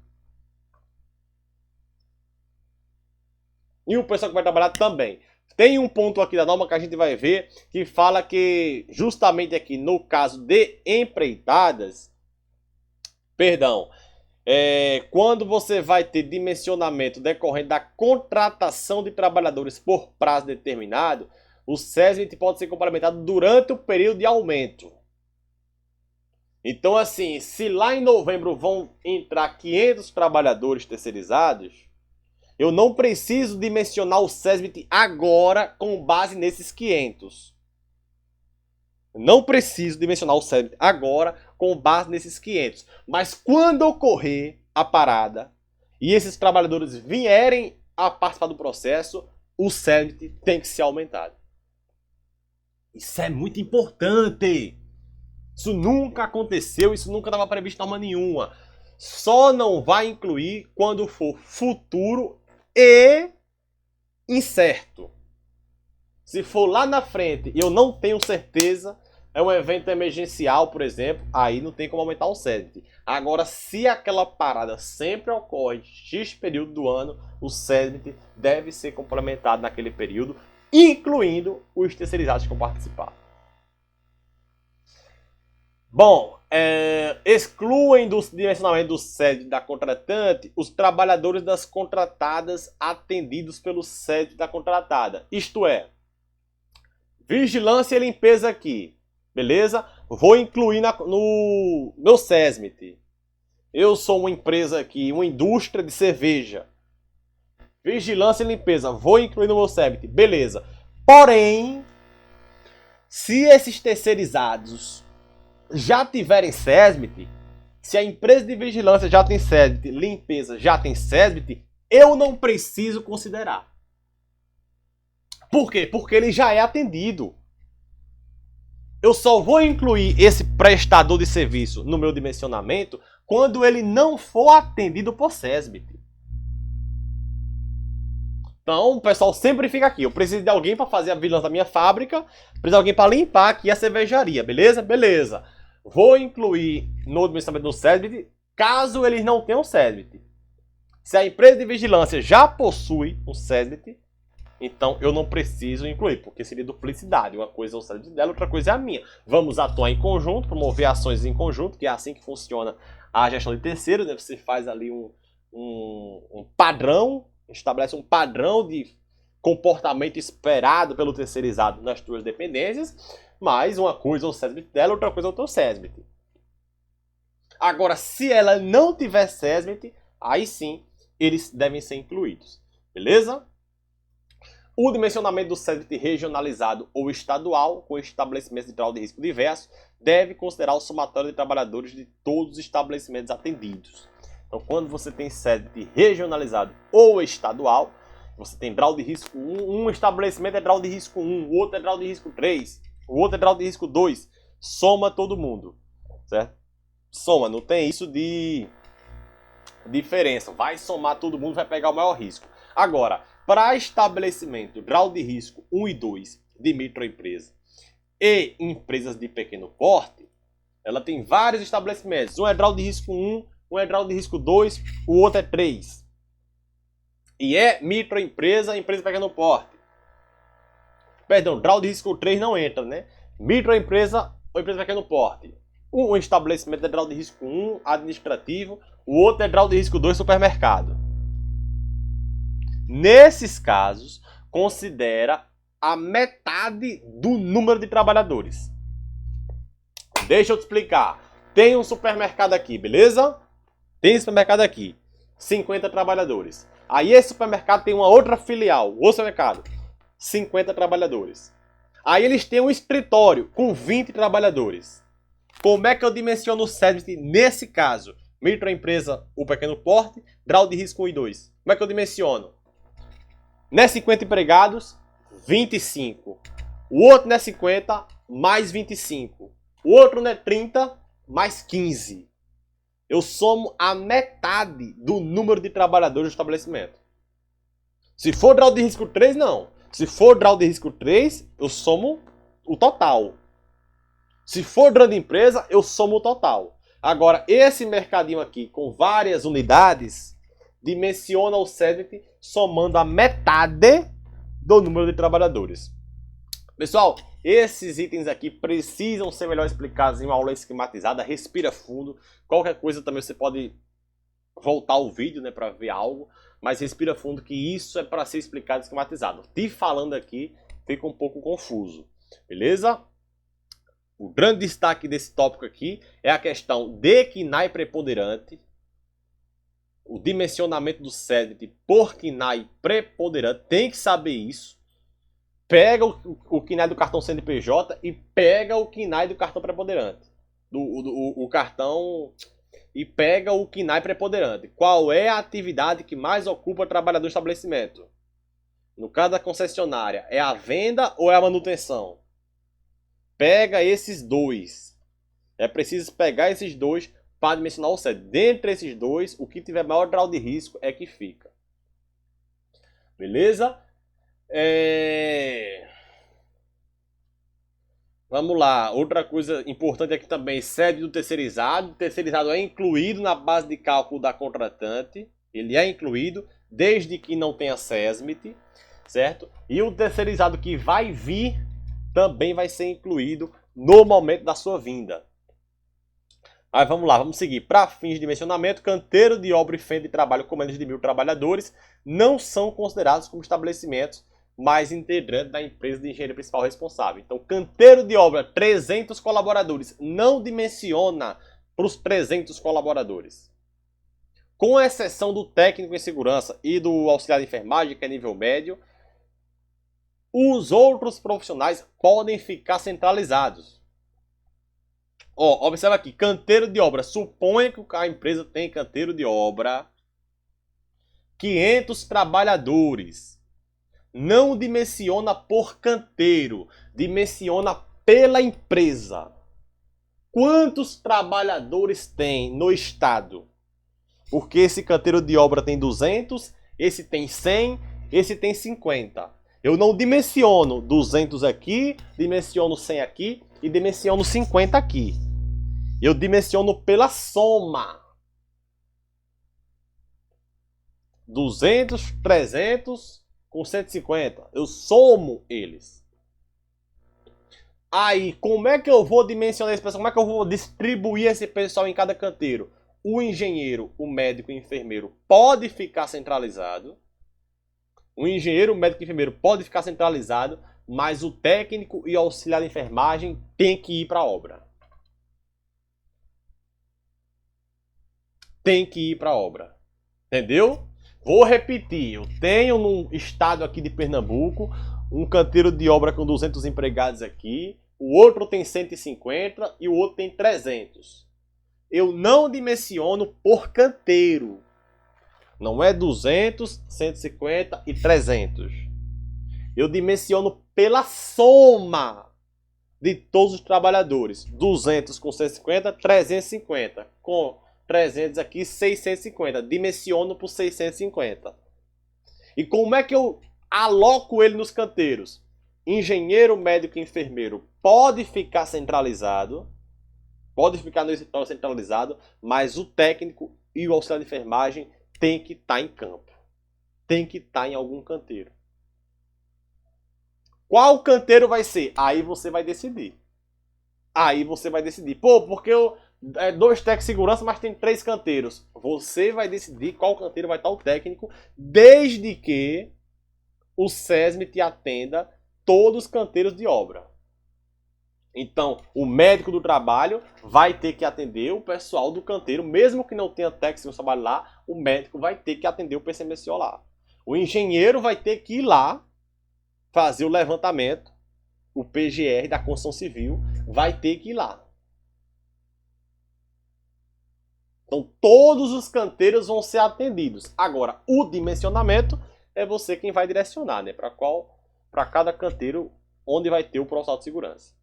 também. Tem um ponto aqui da norma que a gente vai ver que fala que justamente aqui no caso de empreitadas, perdão, quando você vai ter dimensionamento decorrente da contratação de trabalhadores por prazo determinado, o SESMIT pode ser complementado durante o período de aumento. Então assim, se lá em novembro vão entrar 500 trabalhadores terceirizados, eu não preciso dimensionar o SESMIT agora com base nesses 500. Não preciso dimensionar o SESMIT agora com base nesses 500. Mas quando ocorrer a parada e esses trabalhadores vierem a participar do processo, o SESMIT tem que ser aumentado. Isso é muito importante. Isso nunca aconteceu, isso nunca estava previsto em norma nenhuma. Só não vai incluir quando for futuro e incerto. Se for lá na frente e eu não tenho certeza, é um evento emergencial, por exemplo, aí não tem como aumentar o SESMIT. Agora, se aquela parada sempre ocorre X período do ano, o SESMIT deve ser complementado naquele período, incluindo os terceirizados que vão participar. Bom, excluem do dimensionamento do SESMIT da contratante os trabalhadores das contratadas atendidos pelo SESMIT da contratada. Isto é, vigilância e limpeza aqui, beleza? Vou incluir no meu SESMIT. Eu sou uma empresa aqui, uma indústria de cerveja. Vigilância e limpeza, vou incluir no meu SESMIT, beleza. Porém, se esses terceirizados já tiverem SESMIT, se a empresa de vigilância já tem SESMIT, limpeza já tem SESMIT, eu não preciso considerar. Por quê? Porque ele já é atendido. Eu só vou incluir esse prestador de serviço no meu dimensionamento quando ele não for atendido por SESMIT. Então, o pessoal sempre fica aqui. Eu preciso de alguém para fazer a vigilância da minha fábrica, preciso de alguém para limpar aqui a cervejaria, beleza? Beleza. Vou incluir no dimensionamento do SESMIT, caso eles não tenham SESMIT. Se a empresa de vigilância já possui um SESMIT, então eu não preciso incluir, porque seria duplicidade. Uma coisa é o SESMIT dela, outra coisa é a minha. Vamos atuar em conjunto, promover ações em conjunto, que é assim que funciona a gestão de terceiros, né? Você faz ali um padrão, estabelece um padrão de comportamento esperado pelo terceirizado nas suas dependências, mas uma coisa é o SESMIT dela, outra coisa é o teu SESMIT. Agora, se ela não tiver SESMIT, aí sim eles devem ser incluídos, beleza? O dimensionamento do SESMIT regionalizado ou estadual, com estabelecimento de grau de risco diverso, deve considerar o somatório de trabalhadores de todos os estabelecimentos atendidos. Então, quando você tem SESMIT regionalizado ou estadual, você tem grau de risco 1, um estabelecimento é grau de risco 1, o outro é grau de risco 3, o outro é grau de risco 2, soma todo mundo, certo? Soma, não tem isso de diferença, vai somar todo mundo, vai pegar o maior risco. Agora, para estabelecimento grau de risco 1 e 2 de microempresa e empresas de pequeno porte, ela tem vários estabelecimentos, um é grau de risco 1, um é grau de risco 2, o outro é 3. E é microempresa, empresa de pequeno porte. Perdão, grau de risco 3 não entra, né? Microempresa ou empresa de pequeno porte. Um estabelecimento é grau de risco 1, administrativo, o outro é grau de risco 2, supermercado. Nesses casos, considera a metade do número de trabalhadores. Deixa eu te explicar. Tem um supermercado aqui, beleza? Tem um supermercado aqui, 50 trabalhadores. Aí esse supermercado tem uma outra filial, outro supermercado, 50 trabalhadores. Aí eles têm um escritório com 20 trabalhadores. Como é que eu dimensiono o SESMIT nesse caso? Microempresa, o pequeno porte, grau de risco 1 e 2. Como é que eu dimensiono? Não é 50 empregados, 25. O outro não é 50, mais 25. O outro não é 30, mais 15. Eu somo a metade do número de trabalhadores do estabelecimento. Se for grau de risco 3, não. Se for grau de risco 3, eu somo o total. Se for grande empresa, eu somo o total. Agora, esse mercadinho aqui, com várias unidades, dimensiona o SESMIT somando a metade do número de trabalhadores. Pessoal, esses itens aqui precisam ser melhor explicados em uma aula esquematizada. Respira fundo. Qualquer coisa também você pode voltar o vídeo, né, para ver algo. Mas respira fundo que isso é para ser explicado esquematizado. Te falando aqui, fica um pouco confuso. Beleza? O grande destaque desse tópico aqui é a questão de KNAI preponderante. O dimensionamento do SESMIT por KNAI preponderante. Tem que saber isso. Pega o KNAI do cartão CNPJ e pega o KNAI do cartão preponderante. O cartão e pega o KNAI preponderante. Qual é a atividade que mais ocupa o trabalhador do estabelecimento? No caso da concessionária, é a venda ou é a manutenção? Pega esses dois. É preciso pegar esses dois para dimensionar o SESMIT. Dentre esses dois, o que tiver maior grau de risco é que fica. Beleza? Vamos lá, outra coisa importante aqui também, sede do terceirizado. O terceirizado é incluído na base de cálculo da contratante. Ele é incluído, desde que não tenha SESMIT, certo? E o terceirizado que vai vir também vai ser incluído no momento da sua vinda. Aí vamos lá, vamos seguir. Para fins de dimensionamento, canteiro de obra e fenda de trabalho com menos de 1.000 trabalhadores não são considerados como estabelecimentos mais integrantes da empresa de engenharia principal responsável. Então, canteiro de obra, 300 colaboradores, não dimensiona para os 300 colaboradores. Com exceção do técnico em segurança e do auxiliar de enfermagem, que é nível médio, os outros profissionais podem ficar centralizados. Ó, observa aqui, canteiro de obra. Suponha que a empresa tem canteiro de obra, 500 trabalhadores. Não dimensiona por canteiro, dimensiona pela empresa. Quantos trabalhadores tem no estado? Porque esse canteiro de obra tem 200, esse tem 100, esse tem 50. Eu não dimensiono 200 aqui, dimensiono 100 aqui e dimensiono 50 aqui. Eu dimensiono pela soma. 200, 300 com 150. Eu somo eles. Aí, como é que eu vou dimensionar esse pessoal? Como é que eu vou distribuir esse pessoal em cada canteiro? O engenheiro, o médico e o enfermeiro pode ficar centralizado. O engenheiro, o médico e o enfermeiro pode ficar centralizado, mas o técnico e o auxiliar de enfermagem tem que ir para a obra. Tem que ir para a obra. Entendeu? Vou repetir. Eu tenho no estado aqui de Pernambuco um canteiro de obra com 200 empregados aqui. O outro tem 150 e o outro tem 300. Eu não dimensiono por canteiro. Não é 200, 150 e 300. Eu dimensiono pela soma de todos os trabalhadores. 200 com 150, 350. Com 300 aqui, 650. Dimensiono por 650. E como é que eu aloco ele nos canteiros? Engenheiro, médico e enfermeiro pode ficar centralizado. Pode ficar no escritório centralizado, mas o técnico e o auxiliar de enfermagem tem que estar em campo. Tem que estar em algum canteiro. Qual canteiro vai ser? Aí você vai decidir. Aí você vai decidir. Pô, porque eu... 2 técnicos de segurança, mas tem 3 canteiros. Você vai decidir qual canteiro vai estar o técnico, desde que o SESM te atenda todos os canteiros de obra. Então, o médico do trabalho vai ter que atender o pessoal do canteiro, mesmo que não tenha técnico de trabalho lá, o médico vai ter que atender o PCMSO lá. O engenheiro vai ter que ir lá fazer o levantamento, o PGR da construção civil vai ter que ir lá. Então, todos os canteiros vão ser atendidos. Agora, o dimensionamento é você quem vai direcionar, né? Para cada canteiro onde vai ter o profissional de segurança.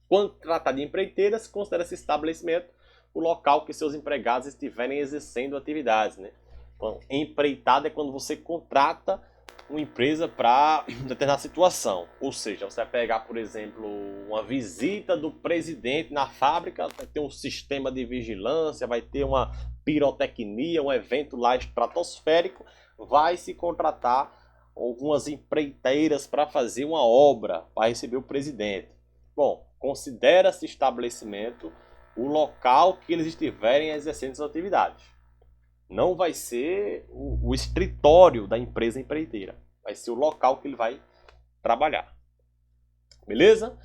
Quando tratar de empreiteiras, considera-se estabelecimento o local que seus empregados estiverem exercendo atividades, né? Então, empreitada é quando você contrata uma empresa para determinada situação. Ou seja, você vai pegar, por exemplo, uma visita do presidente na fábrica, vai ter um sistema de vigilância, vai ter uma pirotecnia, um evento lá estratosférico, vai se contratar algumas empreiteiras para fazer uma obra, para receber o presidente. Bom, considera-se estabelecimento o local que eles estiverem exercendo suas atividades. Não vai ser o escritório da empresa empreiteira. Vai ser o local que ele vai trabalhar. Beleza?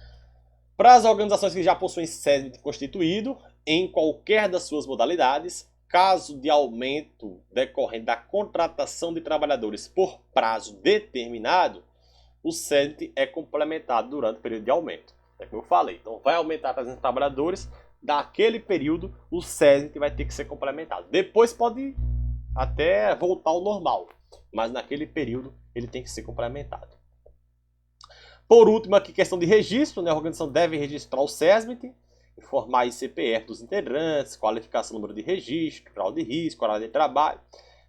Para as organizações que já possuem SESM constituído, em qualquer das suas modalidades, caso de aumento decorrente da contratação de trabalhadores por prazo determinado, o SESM é complementado durante o período de aumento. É como eu falei. Então vai aumentar 300 trabalhadores, daquele período o SESM vai ter que ser complementado. Depois pode até voltar ao normal, mas naquele período ele tem que ser complementado. Por último, aqui questão de registro, né? A organização deve registrar o SESMIT, informar o CPF dos integrantes, qualificação, número de registro, grau de risco, horário de trabalho.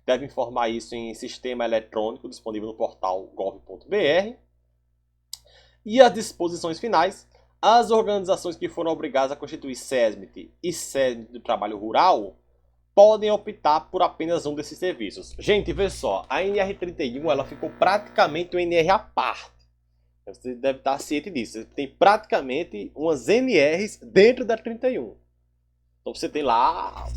Deve informar isso em sistema eletrônico disponível no portal gov.br. E as disposições finais. As organizações que foram obrigadas a constituir SESMIT e SESMIT do trabalho rural podem optar por apenas um desses serviços. Gente, vê só, a NR31 ela ficou praticamente um NR à parte. Você deve estar ciente disso. Tem praticamente umas NRs dentro da 31. Então você tem lá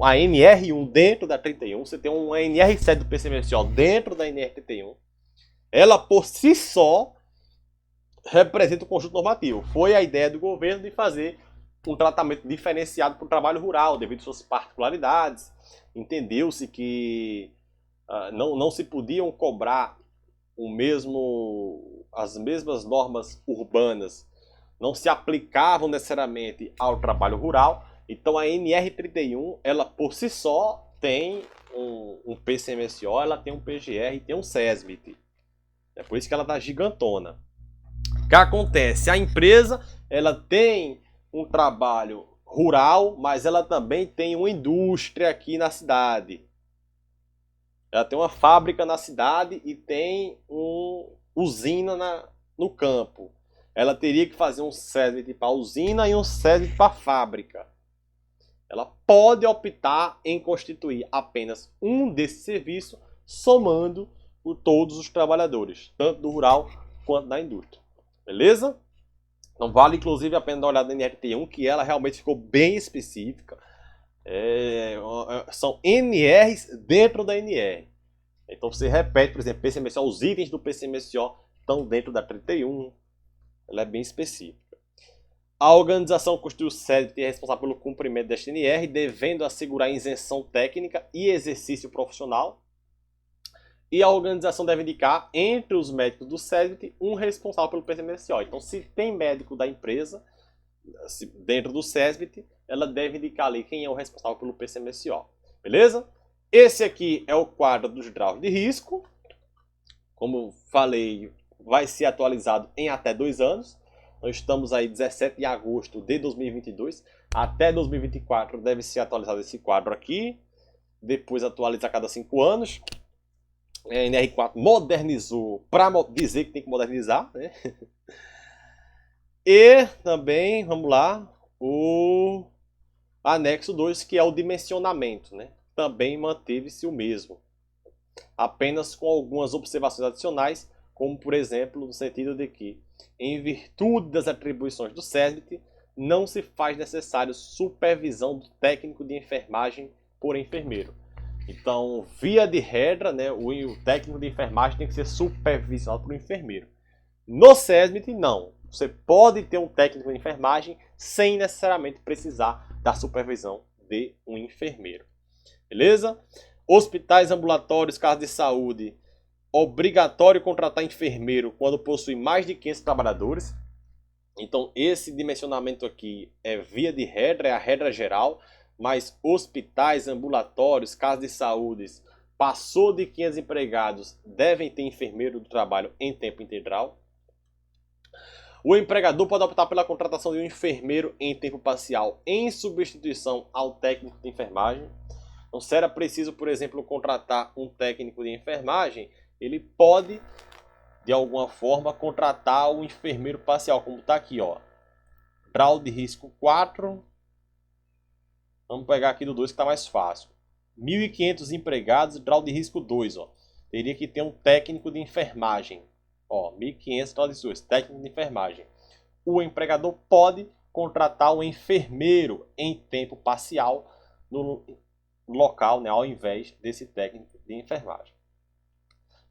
a NR1 dentro da 31, você tem uma NR7 do PCMSO dentro da NR31. Ela por si só representa o conjunto normativo. Foi a ideia do governo de fazer um tratamento diferenciado para o trabalho rural, devido às suas particularidades. Entendeu-se que não se podiam cobrar as mesmas normas urbanas, não se aplicavam necessariamente ao trabalho rural. Então a NR31, ela por si só tem um PCMSO, ela tem um PGR e tem um SESMIT. É por isso que ela está gigantona. O que acontece? A empresa ela tem um trabalho rural, mas ela também tem uma indústria aqui na cidade. Ela tem uma fábrica na cidade e tem uma usina no campo. Ela teria que fazer um SESMIT para a usina e um SESMIT para a fábrica. Ela pode optar em constituir apenas um desses serviços, somando todos os trabalhadores, tanto do rural quanto da indústria. Beleza? Então vale inclusive a pena dar uma olhada na NR31, que ela realmente ficou bem específica. São NRs dentro da NR. Então você repete, por exemplo, PCMSO, os itens do PCMSO estão dentro da 31. Ela é bem específica. A organização constitui o SESMIT e é responsável pelo cumprimento desta NR, devendo assegurar isenção técnica e exercício profissional. E a organização deve indicar, entre os médicos do SESMIT, um responsável pelo PCMSO. Então, se tem médico da empresa dentro do SESMIT, ela deve indicar ali quem é o responsável pelo PCMSO. Beleza? Esse aqui é o quadro dos graus de risco. Como falei, vai ser atualizado em até 2 anos. Nós estamos aí 17 de agosto de 2022. Até 2024 deve ser atualizado esse quadro aqui. Depois atualiza a cada 5 anos. A NR4 modernizou para dizer que tem que modernizar, né? E também, vamos lá, o anexo 2, que é o dimensionamento, né? Também manteve-se o mesmo, apenas com algumas observações adicionais, como por exemplo no sentido de que, em virtude das atribuições do SESMIT, não se faz necessário supervisão do técnico de enfermagem por enfermeiro. Então, via de regra, né, o técnico de enfermagem tem que ser supervisionado por um enfermeiro. No SESMIT, não. Você pode ter um técnico de enfermagem sem necessariamente precisar da supervisão de um enfermeiro. Beleza? Hospitais, ambulatórios, casas de saúde, obrigatório contratar enfermeiro quando possui mais de 500 trabalhadores. Então, esse dimensionamento aqui é via de regra, é a regra geral. Mas hospitais, ambulatórios, casas de saúde, passou de 500 empregados, devem ter enfermeiro do trabalho em tempo integral. O empregador pode optar pela contratação de um enfermeiro em tempo parcial em substituição ao técnico de enfermagem. Então, se era preciso, por exemplo, contratar um técnico de enfermagem, ele pode, de alguma forma, contratar um enfermeiro parcial, como está aqui, ó. Grau de risco 4. Vamos pegar aqui do 2 que está mais fácil. 1.500 empregados, grau de risco 2. Ó. Teria que ter um técnico de enfermagem. 1.500 grau de risco 2, técnico de enfermagem. O empregador pode contratar um enfermeiro em tempo parcial no local, né, ao invés desse técnico de enfermagem.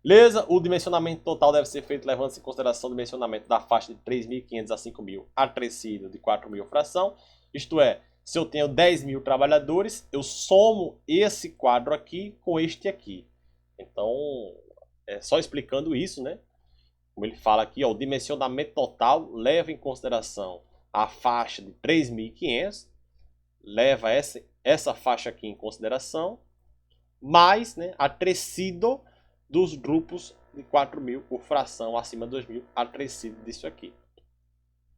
Beleza? O dimensionamento total deve ser feito levando-se em consideração o dimensionamento da faixa de 3.500 a 5.000 acrescido de 4.000 fração. Isto é, se eu tenho 10.000 trabalhadores, eu somo esse quadro aqui com este aqui. Então, só explicando isso, né? Como ele fala aqui, ó, o dimensionamento total leva em consideração a faixa de 3.500, leva essa faixa aqui em consideração, mais, né, acrescido dos grupos de 4.000 por fração acima de 2.000, acrescido disso aqui.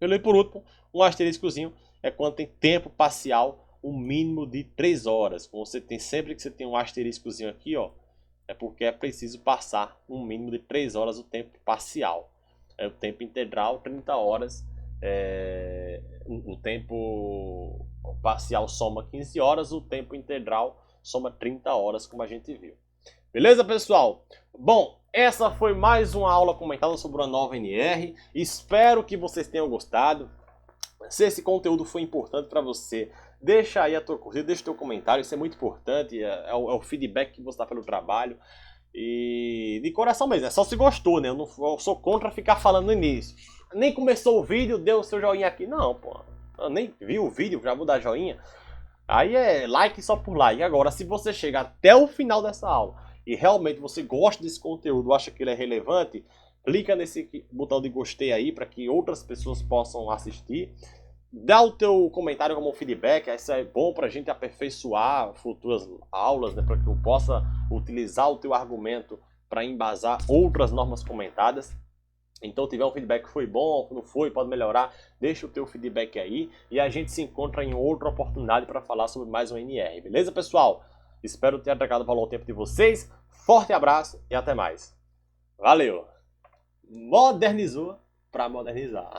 E por último, um asteriscozinho é quando tem tempo parcial, um mínimo de 3 horas. Como você tem sempre que você tem um asteriscozinho aqui, ó, é porque é preciso passar um mínimo de 3 horas o tempo parcial. O tempo integral, 30 horas. O tempo parcial soma 15 horas, o tempo integral soma 30 horas, como a gente viu. Beleza, pessoal? Bom, essa foi mais uma aula comentada sobre a nova NR. Espero que vocês tenham gostado. Se esse conteúdo foi importante para você, deixa aí a tua curtida, deixa o teu comentário, isso é muito importante, é o feedback que você dá pelo trabalho. E de coração mesmo, é só se gostou, né? Eu sou contra ficar falando no início. Nem começou o vídeo, deu o seu joinha aqui. Não, pô. Eu nem vi o vídeo, já vou dar joinha. Aí é like só por like. Agora, se você chega até o final dessa aula e realmente você gosta desse conteúdo, acha que ele é relevante, clica nesse botão de gostei aí para que outras pessoas possam assistir. Dá o teu comentário como feedback, isso é bom para a gente aperfeiçoar futuras aulas, né, para que eu possa utilizar o teu argumento para embasar outras normas comentadas. Então, tiver um feedback que foi bom, não foi, pode melhorar, deixa o teu feedback aí e a gente se encontra em outra oportunidade para falar sobre mais um NR, beleza, pessoal? Espero ter agregado valor ao tempo de vocês, forte abraço e até mais. Valeu! Modernizou para modernizar.